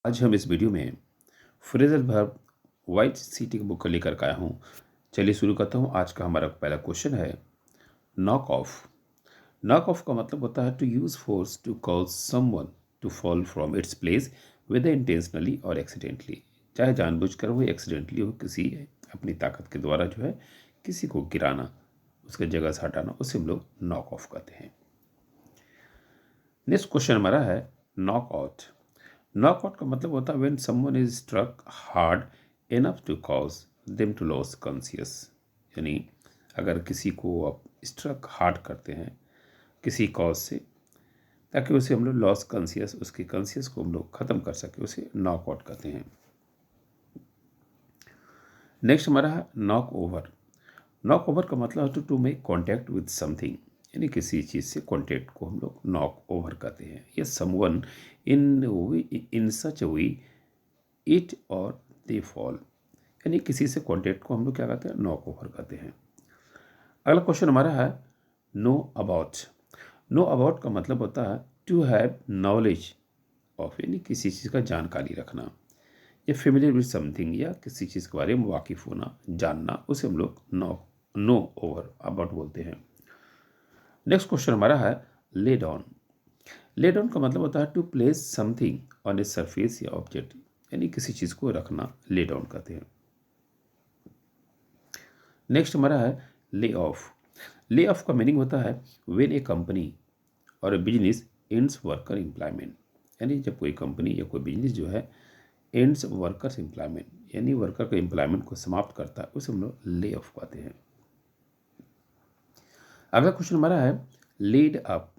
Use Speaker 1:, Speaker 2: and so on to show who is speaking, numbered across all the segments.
Speaker 1: आज हम इस वीडियो में फ्रेजल वर्ब वाइट सीटी की बुक को लेकर के आया हूँ। चलिए शुरू करता हूँ। आज का हमारा पहला क्वेश्चन है नॉक ऑफ। नॉक ऑफ का मतलब होता है to use force to cause someone to fall from its place with intentionally और एक्सीडेंटली, चाहे जानबूझकर हो एक्सीडेंटली हो, किसी अपनी ताकत के द्वारा जो है किसी को गिराना, उसके जगह से हटाना, उसे हम लोग नॉक ऑफ कहते हैं। नेक्स्ट क्वेश्चन हमारा है नॉक आउट। नॉकआउट का मतलब होता है when someone is struck hard enough to cause them to lose conscious. यानी अगर किसी को आप स्ट्रक हार्ड करते हैं किसी कॉज से, ताकि उसे हम लोग लॉस कॉन्शियस, उसके कॉन्शियस को हम लोग ख़त्म कर सके, उसे नॉकआउट कहते हैं। नेक्स्ट हमारा है नॉक ओवर। नॉक ओवर का मतलब है to make contact with something, यानी किसी चीज़ से कॉन्टैक्ट को हम लोग नॉक ओवर कहते हैं। या someone in such way it और दे फॉल, यानी किसी से कॉन्टैक्ट को हम लोग क्या कहते हैं, नॉक ओवर कहते हैं। अगला क्वेश्चन हमारा है नो अबाउट। नो अबाउट का मतलब होता है टू हैव नॉलेज ऑफ, यानी किसी चीज़ का जानकारी रखना, या फेमिलियर विद समथिंग, या किसी चीज़ के बारे में वाकिफ होना, जानना, उसे हम लोग नो ओवर अबाउट बोलते हैं। नेक्स्ट क्वेश्चन हमारा है ले डाउन। ले डाउन का मतलब होता है to place something on a surface या ऑब्जेक्ट, यानी किसी चीज़ को रखना ले डाउन कहते हैं। नेक्स्ट हमारा है ले ऑफ। ले ऑफ का मीनिंग होता है व्हेन ए कंपनी और ए बिजनेस एंड्स वर्कर एम्प्लॉयमेंट, यानी जब कोई कंपनी या कोई बिजनेस जो है एंड्स वर्कर्स एम्प्लॉयमेंट, यानी वर्कर के एम्प्लॉयमेंट को समाप्त करता है, उसे हम लोग ले ऑफ कहते हैं। अगला क्वेश्चन हमारा है लीड अप।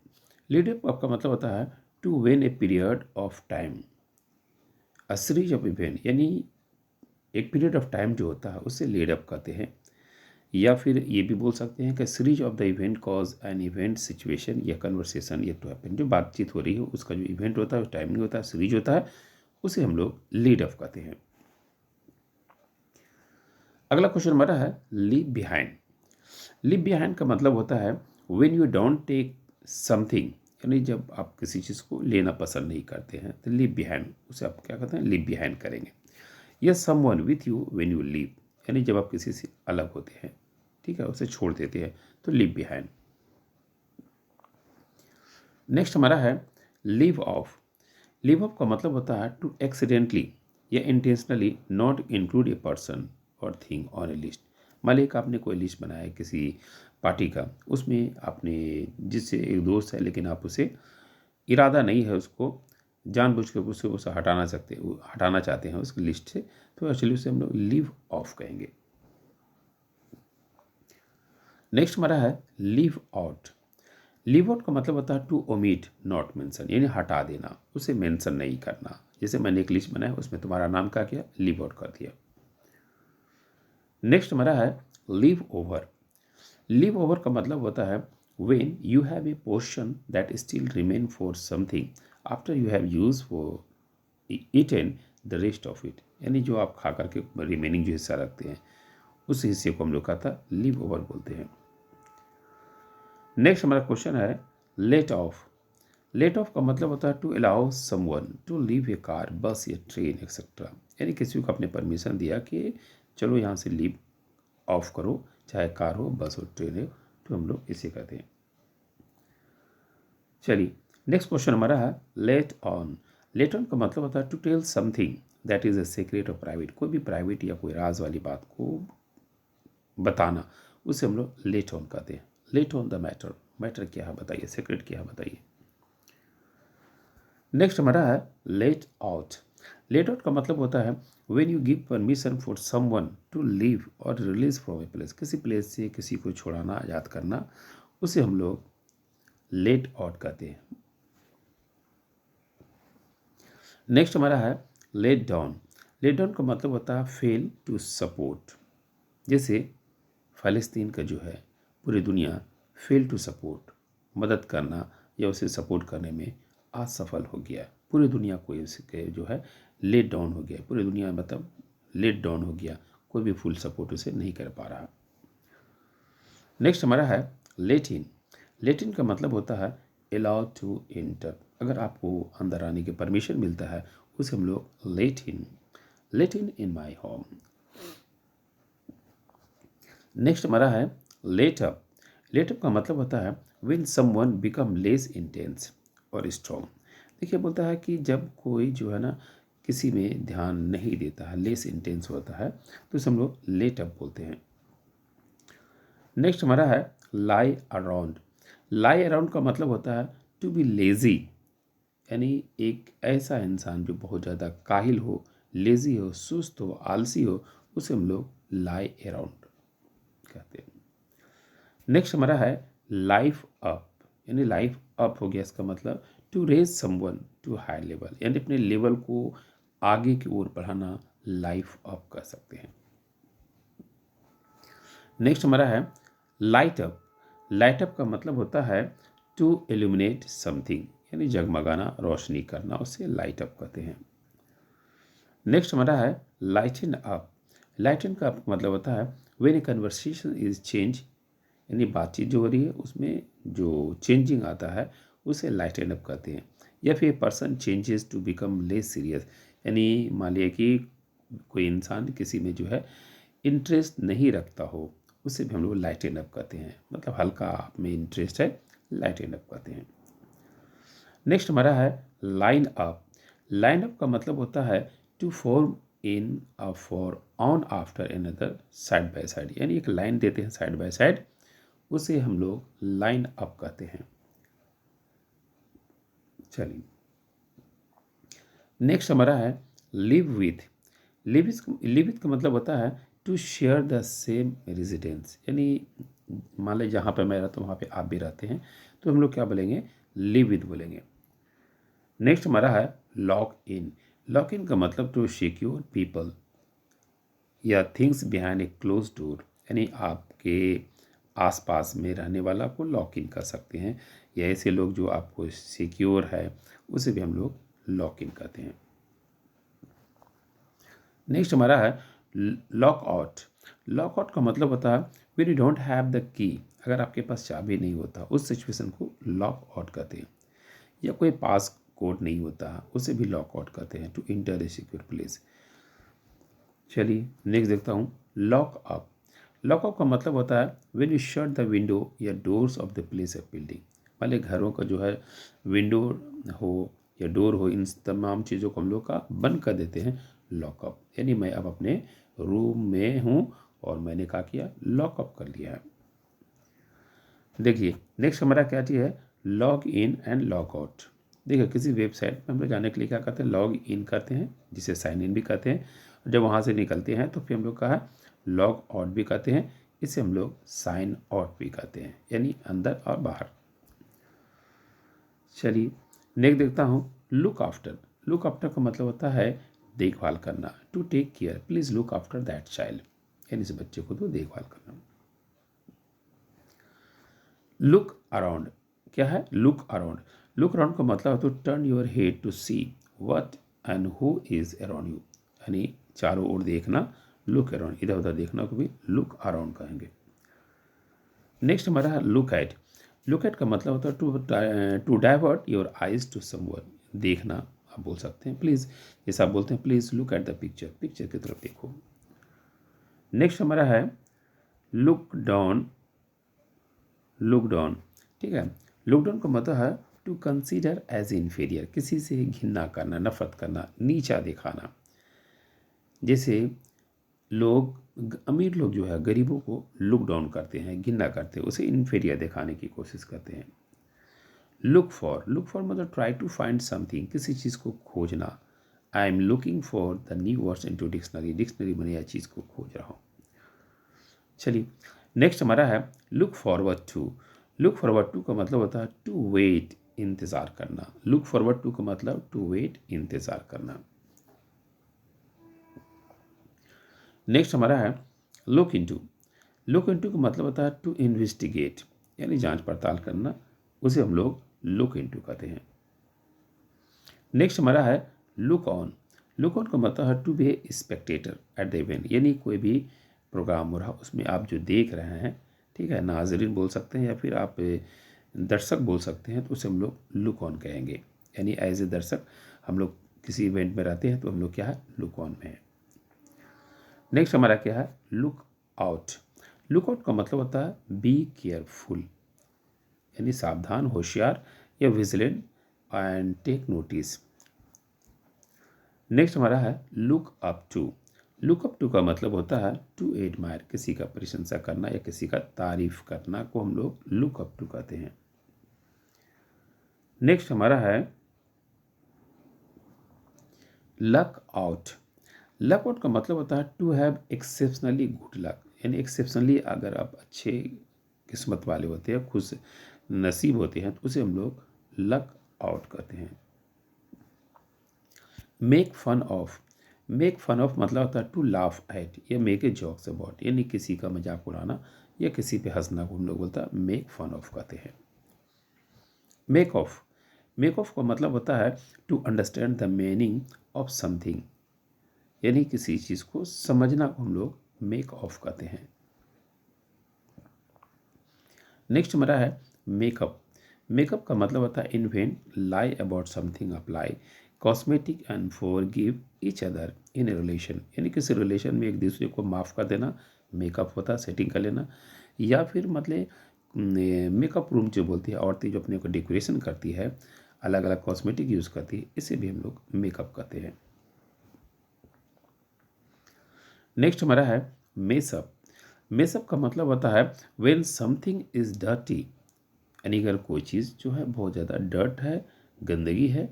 Speaker 1: लीड अप का मतलब होता है to when a period of time a series of event, यानी एक पीरियड ऑफ टाइम जो होता है उसे लीड अप कहते हैं। या फिर ये भी बोल सकते हैं कि series of the event cause an event situation या कन्वर्सेशन या टू हैपन, जो बातचीत हो रही है उसका जो इवेंट होता है, टाइमिंग होता है, सीरीज होता है, उसे हम लोग लीड अप कहते हैं। अगला क्वेश्चन हमारा है लीव बिहाइंड। लीव बिहाइंड का मतलब होता है when you don't take something, यानी जब आप किसी चीज़ को लेना पसंद नहीं करते हैं तो लीव बिहाइंड, उसे आप क्या कहते हैं, लीव बिहाइंड करेंगे। या someone with you when you leave, यानी जब आप किसी से अलग होते हैं, ठीक है, उसे छोड़ देते हैं, तो लीव बिहाइंड। नेक्स्ट हमारा है लीव ऑफ। लीव ऑफ का मतलब होता है टू एक्सीडेंटली या intentionally not include a person और थिंग ऑन ए लिस्ट। मान लीजिए कि आपने कोई लिस्ट बनाया है किसी पार्टी का, उसमें आपने जिससे एक दोस्त है लेकिन आप उसे इरादा नहीं है, उसको जानबूझ के उसे हटाना चाहते हैं उसकी लिस्ट से, तो एक्चुअली उसे हम लोग लीव ऑफ कहेंगे। नेक्स्ट हमारा है लीव आउट। लीव आउट का मतलब होता है टू ओमिट नॉट मेंशन, यानी हटा देना, उसे मेंशन नहीं करना। जैसे मैंने एक लिस्ट बनाया उसमें तुम्हारा नाम क्या किया, लीव आउट कर दिया। नेक्स्ट हमारा है लीव ओवर। लीव ओवर का मतलब होता है when you have a portion that still remain for something after you have use for eaten the rest of it, यानी जो आप खा करके रिमेनिंग जो हिस्सा रखते हैं उस हिस्से को हम लोग कहता लीव ओवर बोलते हैं। नेक्स्ट हमारा क्वेश्चन है लेट ऑफ। लेट ऑफ का मतलब होता है to allow someone to leave a car, bus या ट्रेन एक्सेट्रा, यानी किसी को आपने परमिशन दिया कि चलो यहाँ से लीव ऑफ करो, चाहे कार हो, बस हो, ट्रेन हो, तो हम लोग इसे कहते हैं। चलिए नेक्स्ट क्वेश्चन हमारा है लेट ऑन। लेट ऑन का मतलब होता है to tell something that is a secret और प्राइवेट, कोई भी प्राइवेट या कोई राज वाली बात को बताना, उसे हम लोग लेट ऑन कहते हैं। Let on the matter, matter क्या है बताइए, सीक्रेट क्या है बताइए। नेक्स्ट हमारा है लेट आउट। लेट आउट का मतलब होता है when you give permission for someone to leave और रिलीज फ्रॉम ए प्लेस, किसी प्लेस से किसी को छुड़ाना, आज़ाद करना, उसे हम लोग लेट आउट कहते हैं। नेक्स्ट हमारा है लेट डाउन। लेट डाउन का मतलब होता है फेल टू सपोर्ट, जैसे फ़लस्तीन का जो है पूरी दुनिया फेल टू सपोर्ट, मदद करना या उसे सपोर्ट करने में असफल हो गया, पूरी दुनिया को इसके जो है लेट डाउन हो गया, पूरी दुनिया मतलब लेट डाउन हो गया, कोई भी फुल सपोर्ट उसे नहीं कर पा रहा। नेक्स्ट हमारा है लेट इन। लेट इन का मतलब होता है अलाउ टू एंटर, अगर आपको अंदर आने की परमिशन मिलता है उसे हम लोग let in my home. Next हमारा है लेट अप। लेट अप का मतलब होता है when someone become less intense और स्ट्रॉन्ग। देखिए बोलता है कि जब कोई जो है ना किसी में ध्यान नहीं देता है, लेस इंटेंस होता है, तो इसे हम लोग लेट अप बोलते हैं। नेक्स्ट हमारा है लाई अराउंड। लाई अराउंड का मतलब होता है टू बी लेजी, यानी एक ऐसा इंसान जो बहुत ज़्यादा काहिल हो, लेजी हो, सुस्त हो, आलसी हो, उसे हम लोग लाई अराउंड कहते हैं। नेक्स्ट हमारा है लाइफ अप, यानी लाइफ अप हो गया इसका मतलब to raise someone to high level, यानी अपने लेवल को आगे की ओर बढ़ाना, लाइफ अप कर सकते हैं। नेक्स्ट हमारा है लाइट अप। लाइट अप का मतलब होता है टू इल्यूमिनेट समथिंग, यानी जगमगाना, रोशनी करना, उसे लाइट अप कहते हैं। नेक्स्ट हमारा है लाइटन अप। लाइटन का मतलब होता है when A conversation is change, यानी बातचीत जो हो रही है उसमें जो चेंजिंग आता है उसे लाइटन अप कहते हैं। या फिर person changes to become less serious, यानी मान लिया कि कोई इंसान किसी में जो है इंटरेस्ट नहीं रखता हो, उसे भी हम लोग लाइटन अप कहते हैं, मतलब हल्का आप में इंटरेस्ट है, लाइटन अप कहते हैं। नेक्स्ट हमारा है लाइन अप। लाइन अप का मतलब होता है to form in a for on after another side by side, यानी एक लाइन देते हैं साइड बाय साइड, उसे हम लोग लाइन अप कहते हैं। चलिए नेक्स्ट हमारा है लिव विथ। लिव विथ का मतलब होता है to share the same residence, यानी मान लीजिए जहाँ पे मैं रहता हूँ वहाँ पे आप भी रहते हैं, तो हम लोग क्या बोलेंगे, लिव विथ बोलेंगे। नेक्स्ट हमारा है लॉक इन। लॉक इन का मतलब टू सिक्योर पीपल या things behind a close door, यानी आपके आसपास में रहने वाला को लॉक इन कर सकते हैं, या ऐसे लोग जो आपको सिक्योर है उसे भी हम लोग लॉक इन कहते हैं। नेक्स्ट हमारा है लॉक आउट। लॉक आउट का मतलब होता है when you don't have the key, अगर आपके पास चाबी नहीं होता उस सिचुएशन को लॉक आउट कहते हैं। या कोई पास कोड नहीं होता उसे भी लॉक आउट कहते हैं, to enter a secure place. चलिए नेक्स्ट देखता हूँ लॉक अप। लॉक अप का मतलब होता है when you shut the window या doors of the place of building, वाले घरों का जो है विंडो हो या डोर हो, इन तमाम चीज़ों को हम लोग का बंद कर देते हैं लॉकअप, यानी मैं अब अपने रूम में हूँ और मैंने क्या किया, लॉकअप कर लिया है। देखिए नेक्स्ट हमारा क्या चीज़ है, log in and log out. देखिए किसी वेबसाइट में हम लोग जाने के लिए क्या करते हैं, लॉग इन करते हैं, जिसे साइन इन भी कहते हैं। जब वहाँ से निकलते हैं तो फिर हम लोग का है लॉग आउट भी कहते हैं, इसे हम लोग साइन आउट भी कहते हैं, यानी अंदर और बाहर। चलिए नेक्स्ट देखता हूँ लुक आफ्टर। लुक आफ्टर का मतलब होता है देखभाल करना, to take care, please look after that child, यानी इस बच्चे को तो देखभाल करना। लुक अराउंड क्या है, लुक अराउंड। लुक अराउंड का मतलब है to turn your head to see what and who is around you, यानी चारों ओर देखना, लुक अराउंड, इधर उधर देखना को भी लुक अराउंड कहेंगे। नेक्स्ट हमारा है लुक एट। लुक एट का मतलब होता है to divert your eyes to someone, देखना आप बोल सकते हैं, प्लीज़ जैसे आप बोलते हैं please look at the picture, picture की तरफ देखो। नेक्स्ट हमारा है लुक डाउन। लुक डाउन ठीक है, लुक डाउन का मतलब है टू कंसीडर एज इन्फीरियर, किसी से घिनना करना, नफरत करना, नीचा दिखाना। जैसे अमीर लोग जो है गरीबों को लुक डाउन करते हैं, घिनना करते हैं, उसे इन्फीरियर दिखाने की कोशिश करते हैं। लुक फॉर मतलब ट्राई टू फाइंड समथिंग, किसी चीज़ को खोजना। I am looking for the new words into dictionary, dictionary में नया चीज़ को खोज रहा हूँ। चलिए नेक्स्ट हमारा है look forward to. Look forward to का मतलब होता है टू वेट, इंतज़ार करना। लुक फॉरवर्ड टू का मतलब टू वेट, इंतज़ार करना। नेक्स्ट हमारा है लुक इनटू। लुक इनटू का मतलब होता है टू इन्वेस्टिगेट, यानी जांच पड़ताल करना, उसे हम लोग लुक इनटू कहते हैं। नेक्स्ट हमारा है लुक ऑन। लुक ऑन का मतलब है to be a spectator at the event, यानी कोई भी प्रोग्राम हो रहा उसमें आप जो देख रहे हैं, ठीक है, नाजरीन बोल सकते हैं या फिर आप दर्शक बोल सकते हैं, तो उसे हम लोग लुक ऑन कहेंगे, यानी एज ए दर्शक हम लोग किसी इवेंट में रहते हैं तो हम लोग क्या है, लुक ऑन में है। नेक्स्ट हमारा क्या है, लुक आउट। लुक आउट का मतलब होता है बी केयरफुल, यानी सावधान, होशियार या vigilant and take notice. Next हमारा है look up to. Look up to का मतलब होता है टू एडमायर, किसी का प्रशंसा करना या किसी का तारीफ करना को हम लोग लुक अप टू कहते हैं। नेक्स्ट हमारा है लक आउट। लक आउट का मतलब होता है to have exceptionally good luck, यानी एक्सेप्शनली अगर आप अच्छे किस्मत वाले होते हैं, खुश नसीब होते हैं, तो उसे हम लोग लक आउट कहते हैं। Make fun of. Make fun of मतलब होता है टू लाफ एट या मेक ए जोक्स अबाउट, यानी किसी का मजाक उड़ाना या किसी पे हंसना को हम लोग बोलता है मेक फन ऑफ कहते हैं। Make of. मेक ऑफ का मतलब होता है to understand the meaning of something, यानी किसी चीज़ को समझना को हम लोग मेक ऑफ कहते हैं। नेक्स्ट हमारा है मेकअप। मेकअप का मतलब होता है invent, lie about something, apply cosmetic and for give each other in a relation, यानी किसी रिलेशन में एक दूसरे को माफ़ कर देना मेकअप होता है, सेटिंग कर लेना। या फिर मतलब मेकअप रूम जो बोलती है, औरतें जो अपने को डेकोरेशन करती है, अलग अलग कॉस्मेटिक यूज़ करती है, इसे भी हम लोग मेकअप कहते हैं। नेक्स्ट हमारा है मेसअप। मेसअप का मतलब होता है व्हेन समथिंग इज डर्टी, यानी अगर कोई चीज़ जो है बहुत ज़्यादा डर्ट है, गंदगी है,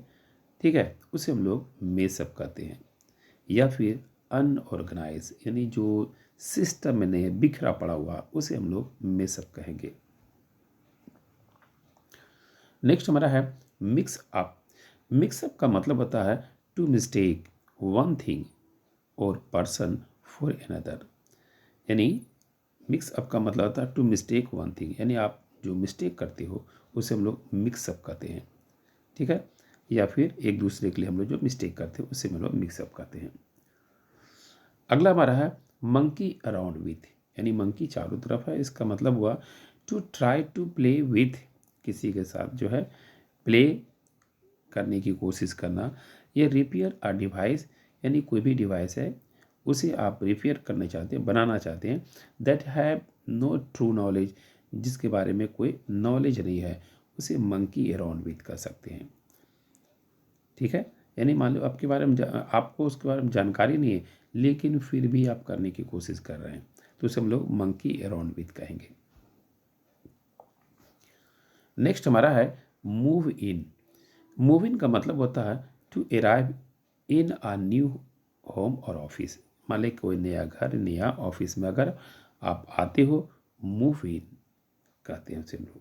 Speaker 1: ठीक है, उसे हम लोग मेसअप कहते हैं। या फिर अनऑर्गेनाइज, यानी जो सिस्टम में नहीं है, बिखरा पड़ा हुआ, उसे हम लोग मेसअप कहेंगे। नेक्स्ट हमारा है मिक्स अप। मिक्सअप का मतलब होता है टू मिस्टेक वन थिंग और पर्सन फॉर अनदर, यानी मिक्स अप का मतलब होता है टू मिस्टेक वन थिंग, यानी आप जो मिस्टेक करते हो उसे हम लोग मिक्सअप कहते हैं, ठीक है। या फिर एक दूसरे के लिए हम लोग जो मिस्टेक करते हैं उसे हम लोग मिक्सअप कहते हैं। अगला हमारा है मंकी अराउंड विथ, यानी मंकी चारों तरफ है, इसका मतलब हुआ to try to play with, किसी के साथ जो है प्ले करने की कोशिश करना। ये रिपेयर अ डिवाइस, यानी कोई भी डिवाइस है उसे आप रिपेयर करना चाहते हैं, बनाना चाहते हैं, that have no true knowledge, जिसके बारे में कोई नॉलेज नहीं है, उसे मंकी अराउंड विथ कर सकते हैं, ठीक है। यानी मान लो आपके बारे में आपको उसके बारे में जानकारी नहीं है, लेकिन फिर भी आप करने की कोशिश कर रहे हैं, तो उसे हम लोग मंकी अराउंड विथ कहेंगे। नेक्स्ट हमारा है मूव इन। मूव इन का मतलब होता है to arrive in a new home और ऑफिस, मान ली कोई नया घर, नया ऑफिस में अगर आप आते हो, मूव इन कहते हैं उसे हम लोग।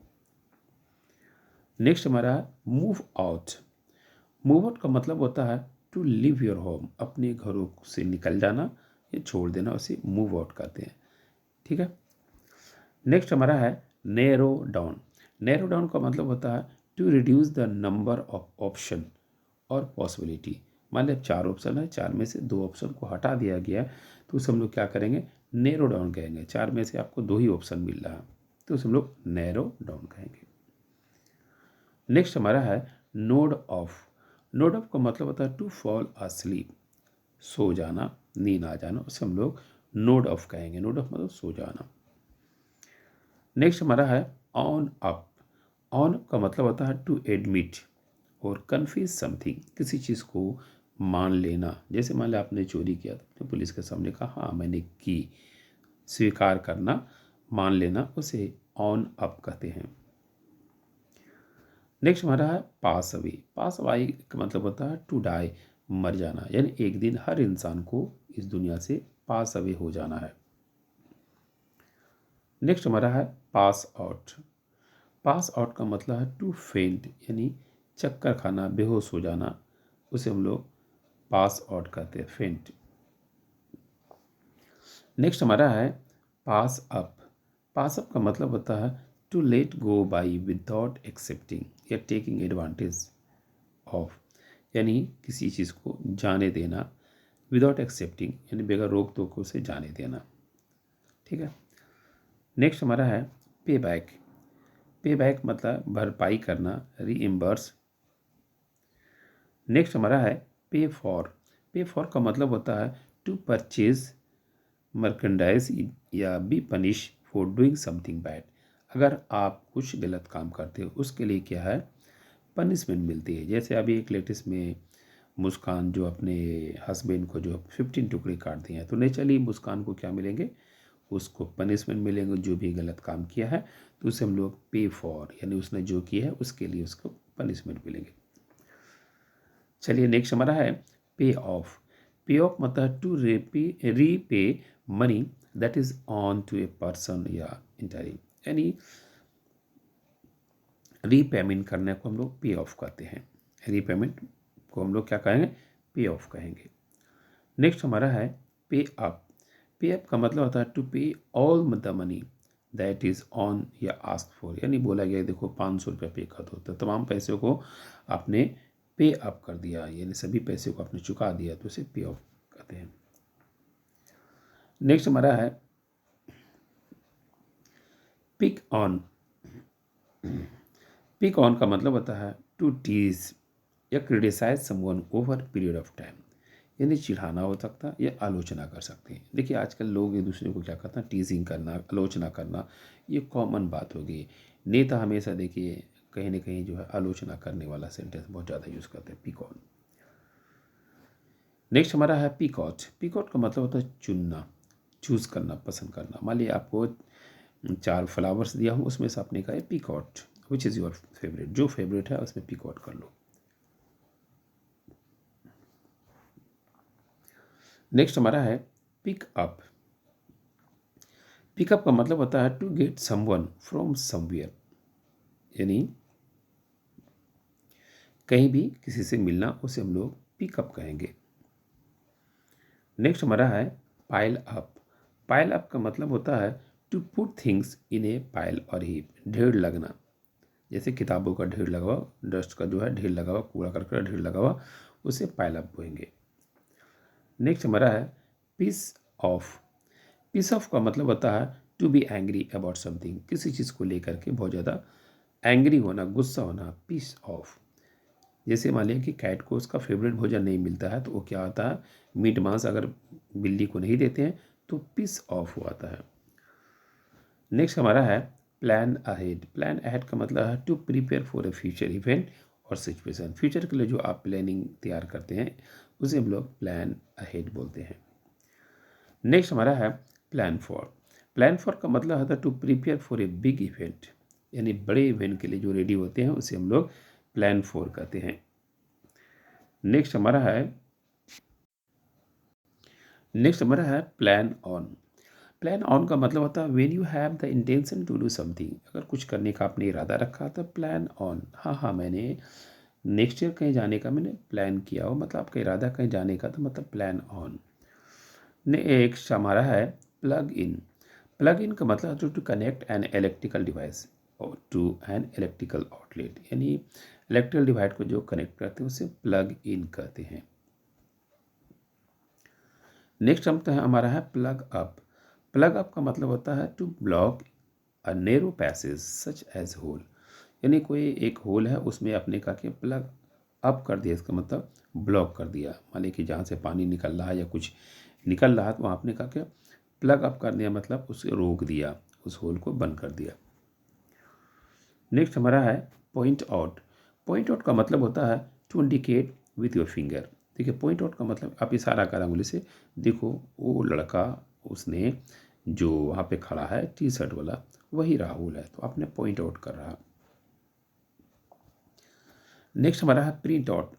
Speaker 1: नेक्स्ट हमारा है मूव आउट। मूव आउट का मतलब होता है टू लिव योर होम, अपने घरों से निकल जाना या छोड़ देना, उसे मूव आउट कहते हैं, ठीक है। नेक्स्ट हमारा है नैरो डाउन। नैरो डाउन का मतलब होता है to reduce the number of option और पॉसिबिलिटी, मान लीजिए 4 ऑप्शन है, 4 में से 2 ऑप्शन को हटा दिया गया, तो उसे हम लोग क्या करेंगे, नैरो डाउन कहेंगे। 4 में से आपको 2 ही ऑप्शन मिल रहा है, तो उसे हम लोग नैरो डाउन कहेंगे। नेक्स्ट हमारा है नोड ऑफ। नोड ऑफ का मतलब होता है टू फॉल asleep, सो जाना, नींद आ जाना, उसे हम लोग नोड ऑफ कहेंगे। नोड ऑफ मतलब सो जाना। नेक्स्ट हमारा है ऑन अप। ऑन अप का मतलब होता है टू एडमिट और कन्फेस समथिंग, किसी चीज़ को मान लेना। जैसे मान लिया आपने चोरी किया, तो आपने पुलिस के सामने कहा हाँ मैंने की, स्वीकार करना, मान लेना, उसे ऑन अप कहते हैं। नेक्स्ट हमारा है पास अवे। पास अवे का मतलब होता है टू डाई, मर जाना, यानी एक दिन हर इंसान को इस दुनिया से पास अवे हो जाना है। नेक्स्ट हमारा है पास आउट। पास आउट का मतलब है टू फेंट, यानी चक्कर खाना, बेहोश हो जाना, उसे हम लोग पास आउट कहते हैं, फेंट। नेक्स्ट हमारा है पास अप। पास अप का मतलब होता है to let go by without accepting या टेकिंग एडवांटेज ऑफ, यानी किसी चीज़ को जाने देना, विदाउट एक्सेप्टिंग यानी बगैर रोक टोक उसे जाने देना, ठीक है। नेक्स्ट हमारा है पे बैक। पे बैक मतलब भरपाई करना, रीइम्बर्स। नेक्स्ट हमारा है पे फॉर का मतलब होता है टू परचेज मर्केंडाइज या be punish for doing something bad. अगर आप कुछ गलत काम करते हो उसके लिए क्या है, पनिशमेंट मिलती है। जैसे अभी एक लेटेस्ट में मुस्कान जो अपने हस्बैंड को जो 15 टुकड़े काट दिए हैं, तो नेचुरली मुस्कान को क्या मिलेंगे, उसको पनिशमेंट मिलेंगे जो भी गलत काम किया है, तो उसे हम लोग पे फॉर यानी उसने जो किया है उसके लिए उसको पनिशमेंट मिलेंगे। चलिए नेक्स्ट हमारा है पे ऑफ। पे ऑफ मतलब to repay money that is on to a person या इंटरी, यानी रीपेमेंट करने को हम लोग पे ऑफ कहते हैं। रीपेमेंट को हम लोग क्या कहेंगे, पे ऑफ कहेंगे। नेक्स्ट हमारा है पे अप। पे अप का मतलब होता है टू पे all the money that is on या आस्क फॉर, यानी बोला गया देखो 500 रुपये पे कर दो, तो तमाम पैसे को आपने पे अप कर दिया, यानी सभी पैसे को आपने चुका दिया, तो उसे पे ऑफ कहते हैं। नेक्स्ट हमारा है पिक ऑन। पिक ऑन का मतलब होता है टू टीज या criticise someone over period of time, यानी चिढ़ाना हो सकता है या आलोचना कर सकते हैं। देखिए आजकल लोग एक दूसरे को क्या करते हैं, टीजिंग करना, आलोचना करना, ये कॉमन बात हो गई। नेता हमेशा देखिए कहीं ना कहीं जो है आलोचना करने वाला सेंटेंस बहुत ज़्यादा यूज़ करते हैं, पिक ऑन। नेक्स्ट हमारा है पिकॉट। पिकॉट का मतलब होता है चुनना, चूज़ करना, पसंद करना। मान लीजिए आपको 4 फ्लावर्स दिया हूँ, उसमें से आपने कहा है picot, which is your favourite, जो फेवरेट है उसमें पिकॉट कर लो। नेक्स्ट हमारा है पिक अप। पिकअप का मतलब होता है to get someone from somewhere, यानी कहीं भी किसी से मिलना, उसे हम लोग पिकअप कहेंगे। नेक्स्ट हमारा है पाइल अप। पाइल अप का मतलब होता है to put things in a pile और हीप, ढेर लगना। जैसे किताबों का ढेर लगा हुआ, डस्ट का जो है ढेर लगा हुआ, कूड़ा करकट का ढेर लगा हुआ, उसे पाइल अप बोलेंगे। नेक्स्ट हमारा है पीस ऑफ। पीस ऑफ का मतलब होता है to be angry about something, किसी चीज़ को लेकर के बहुत ज़्यादा एंग्री होना, गुस्सा होना, पीस ऑफ। जैसे मान लिया कि कैट को उसका फेवरेट भोजन नहीं मिलता है, तो वो क्या होता है, मीट मांस अगर बिल्ली को नहीं देते हैं तो पीस ऑफ होता है। नेक्स्ट हमारा है प्लान अहेड। प्लान अहेड का मतलब है to prepare for a future event और सिचुएशन। फ्यूचर के लिए जो आप प्लानिंग तैयार करते हैं उसे हम लोग प्लान अहेड बोलते हैं। नेक्स्ट हमारा है प्लान फॉर। प्लान फॉर का मतलब होता है to prepare for a big event, यानी बड़े इवेंट के लिए जो रेडी होते हैं उसे हम लोग प्लान फॉर कहते हैं। नेक्स्ट हमारा है प्लान ऑन। प्लान ऑन का मतलब होता है when you have the intention to do something, अगर कुछ करने का आपने इरादा रखा तो प्लान ऑन। हाँ मैंने नेक्स्ट ईयर कहीं जाने का मैंने प्लान किया हो, मतलब आपका इरादा कहीं जाने का, तो मतलब प्लान ऑन। नेक्स्ट हमारा है प्लग इन। प्लग इन का मतलब to connect an electrical device to an electrical outlet, यानी इलेक्ट्रिकल डिवाइस को जो कनेक्ट करते हैं उसे प्लग इन कहते हैं। नेक्स्ट हमारा है प्लग अप। प्लग अप का मतलब होता है to block a narrow passage such as hole, यानी कोई एक होल है उसमें आपने कहा कि प्लग अप कर दिया, इसका मतलब ब्लॉक कर दिया। मान लीजिए कि जहाँ से पानी निकल रहा है या कुछ निकल रहा है तो वहाँ आपने कहा कि प्लग अप कर दिया, मतलब उसे रोक दिया, उस होल को बंद कर दिया। नेक्स्ट हमारा है पॉइंट आउट। पॉइंट आउट का मतलब होता है to indicate with your finger. देखिए पॉइंट आउट का मतलब आप इशारा कर अंगुली से, देखो वो लड़का उसने जो वहाँ पे खड़ा है टी शर्ट वाला वही राहुल है, तो आपने पॉइंट आउट कर रहा। नेक्स्ट हमारा है प्रिंट आउट।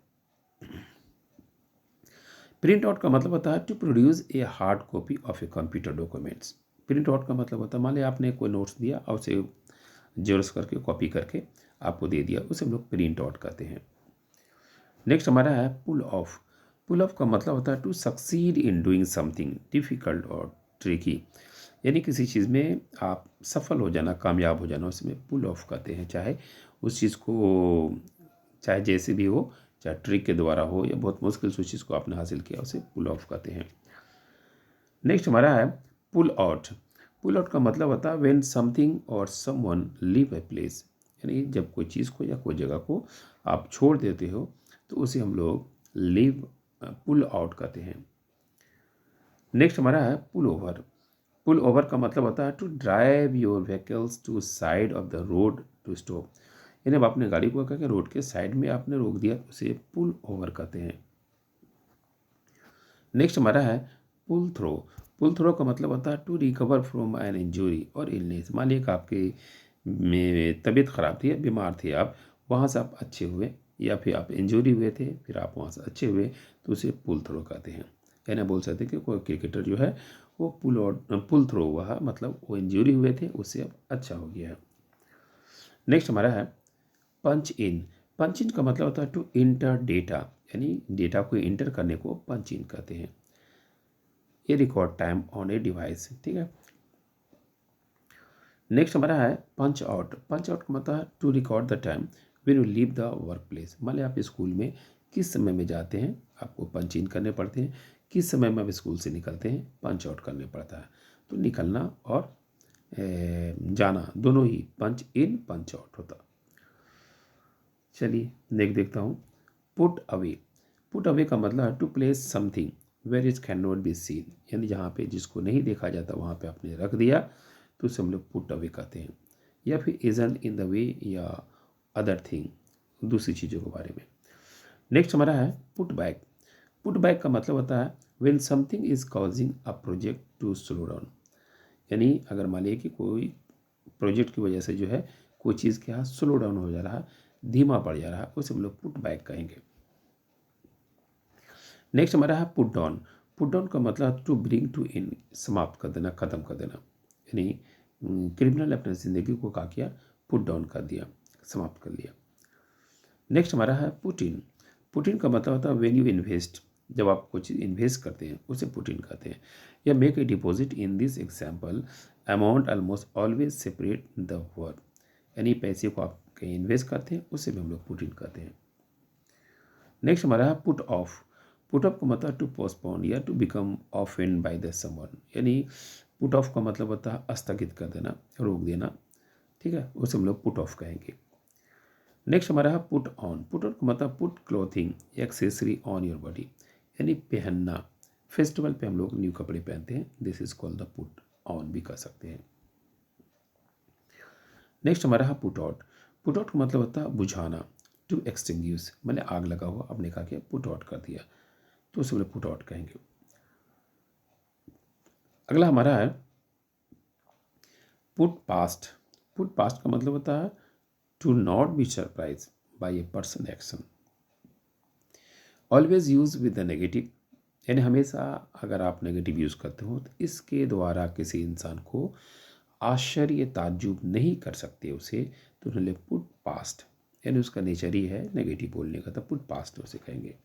Speaker 1: प्रिंट आउट का मतलब होता है to produce a hard copy of a computer documents. Print out का मतलब होता है मान लिया आपने कोई नोट्स दिया और उसे जेरोक्स करके कॉपी करके आपको दे दिया, उसे हम लोग प्रिंट आउट कहते हैं। नेक्स्ट हमारा है पुल ऑफ। पुल ऑफ का मतलब होता है to succeed in doing something difficult और ट्रिकी, यानी किसी चीज़ में आप सफल हो जाना, कामयाब हो जाना, उसमें पुल ऑफ कहते हैं। चाहे उस चीज़ को चाहे जैसे भी हो, चाहे ट्रिक के द्वारा हो या बहुत मुश्किल से उस चीज़ को आपने हासिल किया, उसे पुल ऑफ कहते हैं। नेक्स्ट हमारा है पुल आउट। पुल आउट का मतलब होता है व्हेन समथिंग और समवन लीव ए प्लेस, यानी जब कोई चीज़ को या कोई जगह को आप छोड़ देते हो तो उसे हम लोग लीव पुल आउट कहते हैं। नेक्स्ट हमारा है पुल ओवर। पुल ओवर का मतलब होता है to drive your vehicles to side of the road to stop, यानी आप अपने गाड़ी को करके रोड के साइड में आपने रोक दिया तो उसे पुल ओवर कहते हैं। नेक्स्ट हमारा है पुल थ्रो। पुल थ्रो का मतलब होता है to recover from an injury और इलनेस। मान लीजिए कि आपकी में तबीयत ख़राब थी, बीमार थे आप, वहाँ से आप अच्छे हुए, या फिर आप इंजरी हुए थे फिर आप वहाँ से अच्छे हुए, तो उसे पुल थ्रो कहते हैं। यानी बोल सकते हैं कि कोई क्रिकेटर जो है वो पुल थ्रो हुआ है, मतलब वो इंजरी हुए थे उससे अब अच्छा हो गया है। नेक्स्ट हमारा है पंच इन। पंच इन का मतलब होता है टू इंटर डेटा, यानी डेटा को इंटर करने को पंच इन कहते हैं। ये record time on a device, ठीक है। नेक्स्ट हमारा है पंच आउट। पंच आउट का मतलब है to record the time when you leave the work place. मान लिया आप स्कूल में किस समय में जाते हैं, आपको पंच इन करने पड़ते हैं, किस समय में आप स्कूल से निकलते हैं, पंच आउट करने पड़ता है। तो निकलना और जाना दोनों ही पंच इन पंच आउट होता। चलिए नेक्स्ट देखता हूँ पुट अवे। पुट अवे का मतलब है to place something where is can not be seen, यानी जहाँ पे जिसको नहीं देखा जाता वहाँ पे आपने रख दिया तो उसे हम लोग पुट अवे कहते हैं। या फिर इजंट इन द वे या अदर थिंग, दूसरी चीज़ों के बारे में। नेक्स्ट हमारा है पुट बैक। पुट बैक का मतलब होता है when something is causing a project to slow down, यानी अगर मान लीजिए कि कोई प्रोजेक्ट की वजह से जो है कोई चीज़ क्या स्लो डाउन हो जा रहा है, धीमा पड़ जा रहा है, उसे हम लोग पुट बैक कहेंगे। नेक्स्ट हमारा है पुट डाउन। पुट डाउन का मतलब टू ब्रिंग टू इन, समाप्त कर देना, ख़त्म कर देना, यानी क्रिमिनल अपने ज़िंदगी को क्या किया, पुट डाउन कर दिया, समाप्त कर लिया। नेक्स्ट हमारा है पुट इन। पुट इन का मतलब होता है व्हेन यू इन्वेस्ट, जब आप कुछ इन्वेस्ट करते हैं उसे पुट इन कहते हैं। या make A deposit in this example amount almost always separate the word, यानी पैसे को आप कहीं इन्वेस्ट करते हैं उसे भी हम लोग पुट इन कहते हैं। नेक्स्ट हमारा है पुट ऑफ। पुट ऑफ का मतलब टू पोस्टपोन या to become offend by the someone, यानी पुट ऑफ का मतलब होता है स्थगित कर देना, रोक देना, ठीक है, उसे हम लोग पुट ऑफ कहेंगे। नेक्स्ट हमारा है पुट ऑन। पुट ऑन का मतलब put clothing accessory on your body, यानी पहनना। फेस्टिवल पे हम लोग न्यू कपड़े पहनते हैं, this is called the put on भी कह सकते हैं। नेक्स्ट हमारा है पुट आउट। पुट आउट का मतलब होता है बुझाना, टू एक्सटिंग्विश, मैंने आग लगा हुआ आपने कहा कि पुट आउट कर दिया, तो उसे पुट आउट कहेंगे। अगला हमारा है पुट पास्ट। पुट पास्ट का मतलब होता है to not be surprise by a person action, always use with the negative, यानी हमेशा अगर आप नेगेटिव यूज़ करते हो तो इसके द्वारा किसी इंसान को आश्चर्य ताज्जुब नहीं कर सकते उसे, तो उन्होंने पुट पास्ट, यानी उसका नेचर ही है नेगेटिव बोलने का, तो पुट पास्ट उसे कहेंगे।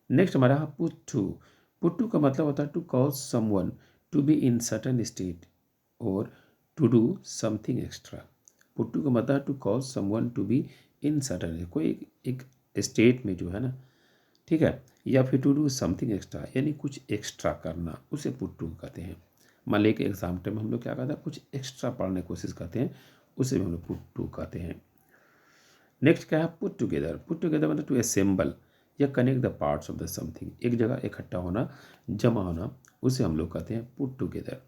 Speaker 1: नेक्स्ट हमारा पुट टू। पुट टू का मतलब होता है to cause someone to be in certain state और to do something extra. Put to का मतलब to cause someone to be in certain, कोई एक स्टेट में जो है ना, ठीक है, या फिर टू डू समथिंग एक्स्ट्रा, यानी कुछ एक्स्ट्रा करना, उसे पुट टू कहते हैं। मान लीजिए कि एग्जाम टाइम में हम लोग क्या करते हैं, कुछ एक्स्ट्रा पढ़ने की कोशिश करते हैं, उसे भी हम लोग पुट टू कहते हैं। नेक्स्ट क्या है पुट टुगेदर। पुट टुगेदर मतलब टू असेंबल या connect the parts of the something, एक जगह इकट्ठा होना, जमा होना, उसे हम लोग कहते हैं पुट टुगेदर।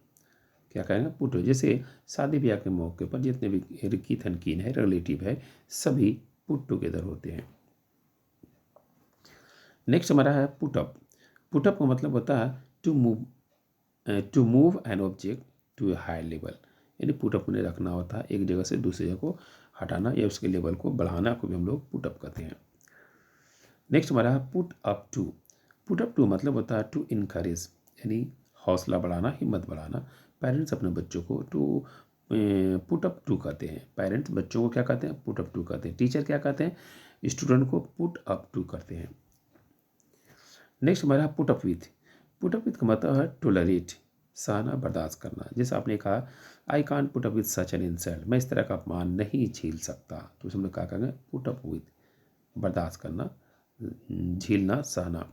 Speaker 1: क्या कहेंगे पुट, जैसे शादी ब्याह के मौके पर जितने भी कीथ एंड कीन है, रिलेटिव है, सभी पुट टुगेदर होते हैं। नेक्स्ट हमारा है पुटअप। पुटअप का मतलब होता है to move an object to a higher level, यानी पुटअप उन्हें रखना होता है, एक जगह से दूसरी जगह को हटाना या उसके लेवल को बढ़ाना को भी हम लोग पुटअप कहते हैं। नेक्स्ट हमारा है put up to. Put up to मतलब होता है टू इनकरेज, यानी हौसला बढ़ाना, हिम्मत बढ़ाना। पेरेंट्स अपने बच्चों को टू पुट अप टू कहते हैं, पेरेंट्स बच्चों को क्या कहते हैं, पुट अप टू कहते हैं। टीचर क्या कहते हैं, स्टूडेंट को पुट अप टू करते हैं। नेक्स्ट हमारा put up with. Put up with का मतलब है टोलरेट, सहना, बर्दाश्त करना। जैसे आपने कहा I can't put up with such an insult, मैं इस तरह का अपमान नहीं झेल सकता, तो हम लोग क्या कहेंगे पुट अप विथ, बर्दाश्त करना, झेलना, सहना।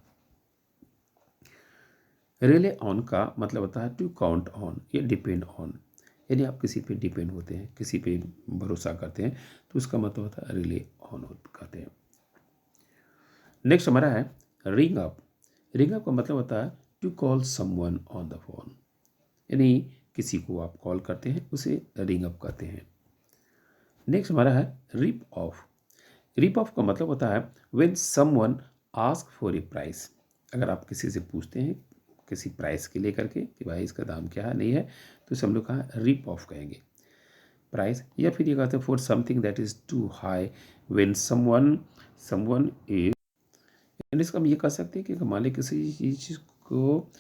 Speaker 1: रिले ऑन का मतलब होता है टू काउंट ऑन या डिपेंड ऑन, यानी आप किसी पे डिपेंड होते हैं, किसी पे भरोसा करते हैं, तो उसका मतलब होता है रिले ऑन कहते हैं। नेक्स्ट हमारा है रिंग अप, रिंग अप का मतलब होता है to call someone on the phone, यानी किसी को आप कॉल करते हैं उसे रिंग अप कहते हैं। नेक्स्ट हमारा है रिप ऑफ। रिप ऑफ का मतलब होता है when someone ask for a price, अगर आप किसी से पूछते हैं किसी प्राइस के लेकर के कि भाई इसका दाम क्या है नहीं है, तो इसे हम लोग कहाँ रिप ऑफ कहेंगे प्राइस। या फिर ये कहते हैं for something that is too high when someone someone is, इसका हम ये कह सकते हैं कि मान लीजिए किसी चीज़ को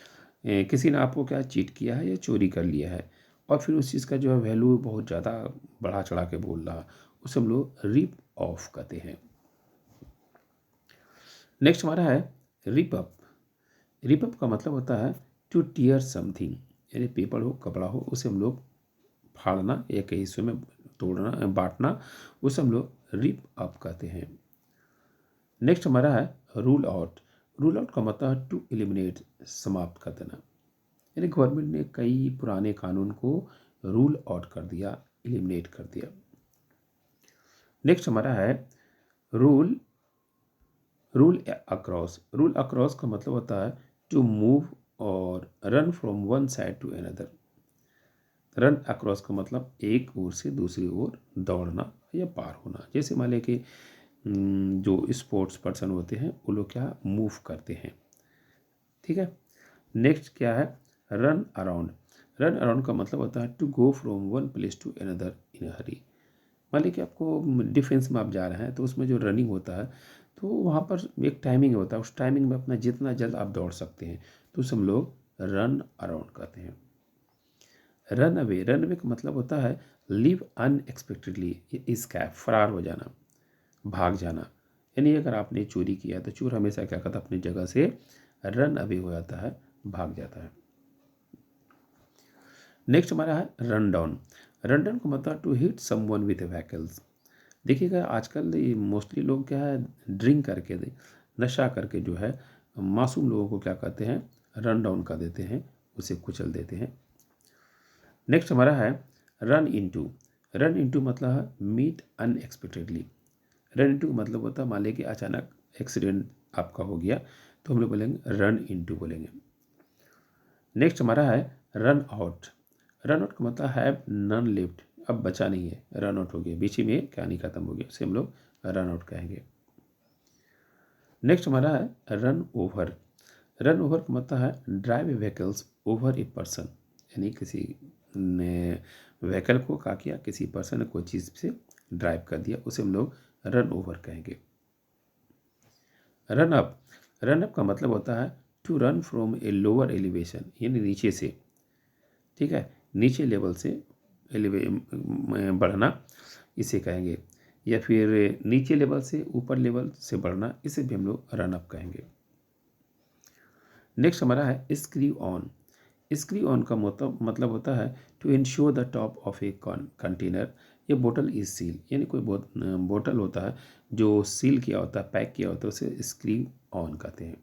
Speaker 1: किसी ने आपको क्या चीट किया है या चोरी कर लिया है और फिर उस चीज़ का जो है वैल्यू बहुत ज़्यादा बढ़ा चढ़ा के बोल रहा, उसे हम लोग रिप ऑफ कहते हैं। नेक्स्ट हमारा है रिप अप। रिप अप का मतलब होता है टू टीयर समथिंग, यानी पेपर हो कपड़ा हो उसे हम लोग फाड़ना, एक हिस्से में तोड़ना बांटना, उसे हम लोग रिप अप कहते हैं। नेक्स्ट हमारा है रूल आउट। रूल आउट का मतलब है टू एलिमिनेट, समाप्त कर देना, यानी गवर्नमेंट ने कई पुराने कानून को रूल आउट कर दिया, एलिमिनेट कर दिया। नेक्स्ट हमारा है run run across. Run across का मतलब होता है टू मूव और run from one side to another. Run across का मतलब एक ओर से दूसरी ओर दौड़ना या पार होना, जैसे मान लें कि जो स्पोर्ट्स पर्सन होते हैं वो लोग क्या मूव करते हैं, ठीक है। नेक्स्ट क्या है रन अराउंड। रन अराउंड का मतलब होता है to go from one place to another in hurry. मान लीजिए कि आपको डिफेंस में आप जा रहे हैं तो उसमें जो रनिंग होता है तो वहाँ पर एक टाइमिंग होता है, उस टाइमिंग में अपना जितना जल्द आप दौड़ सकते हैं तो उसे हम लोग रन अराउंड कहते हैं। रन अवे, रन अवे का मतलब होता है लिव अनएक्सपेक्टेडली, स्कैप, फरार हो जाना, भाग जाना, यानी अगर आपने चोरी किया तो चोर हमेशा क्या करता है अपनी जगह से रन अवे हो जाता है, भाग जाता है। नेक्स्ट हमारा है रन डाउन। रन डाउन का मतलब to hit someone with vehicles. देखिएगा आजकल ये मोस्टली लोग क्या है ड्रिंक करके नशा करके जो है मासूम लोगों को क्या कहते हैं रन डाउन कर देते हैं, उसे कुचल देते हैं। नेक्स्ट हमारा है रन इनटू। रन इनटू मतलब है मीट अनएक्सपेक्टेडली। रन इनटू मतलब होता है मान लीजिए कि अचानक एक्सीडेंट आपका हो गया तो हम लोग बोलेंगे रन इनटू बोलेंगे। नेक्स्ट हमारा है रन आउट। रन आउट का मतलब हैव नन लिफ्ट, अब बचा नहीं है, रन आउट हो गया, बीच में कहानी खत्म हो गया, उसे हम लोग रन आउट कहेंगे। नेक्स्ट हमारा है रन ओवर। रन ओवर का मतलब है drive vehicles over a person, यानी किसी ने व्हीकल को क्या किया, किसी पर्सन ने कोई चीज़ से ड्राइव कर दिया, उसे हम लोग रन ओवर कहेंगे। Run up. रन अप का मतलब होता है to run from a lower elevation, यानी नीचे से, ठीक है, नीचे लेवल से बढ़ना इसे कहेंगे, या फिर नीचे लेवल से ऊपर लेवल से बढ़ना, इसे भी हम लोग रन अप कहेंगे। नेक्स्ट हमारा है स्क्रीव ऑन। स्क्रीव ऑन का मतलब होता है to ensure the top of a container, ये बोतल इज सील, यानी कोई बोतल होता है जो सील किया होता है, पैक किया होता है, उसे स्क्रीव ऑन कहते हैं।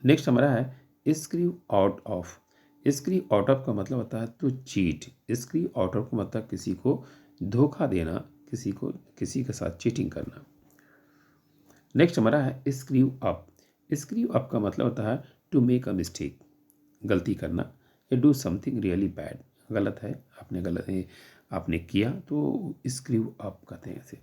Speaker 1: नेक्स्ट हमारा है screw out of. Screw out of का मतलब होता है to cheat. Screw out of का मतलब किसी को धोखा देना, किसी के साथ चीटिंग करना। नेक्स्ट हमारा है स्क्रीव अप। स्क्रीव अप का मतलब होता है टू मेक अ मिस्टेक, गलती करना, या डू समथिंग रियली बैड, गलत है, आपने किया तो स्क्रीव अप कहते हैं इसे।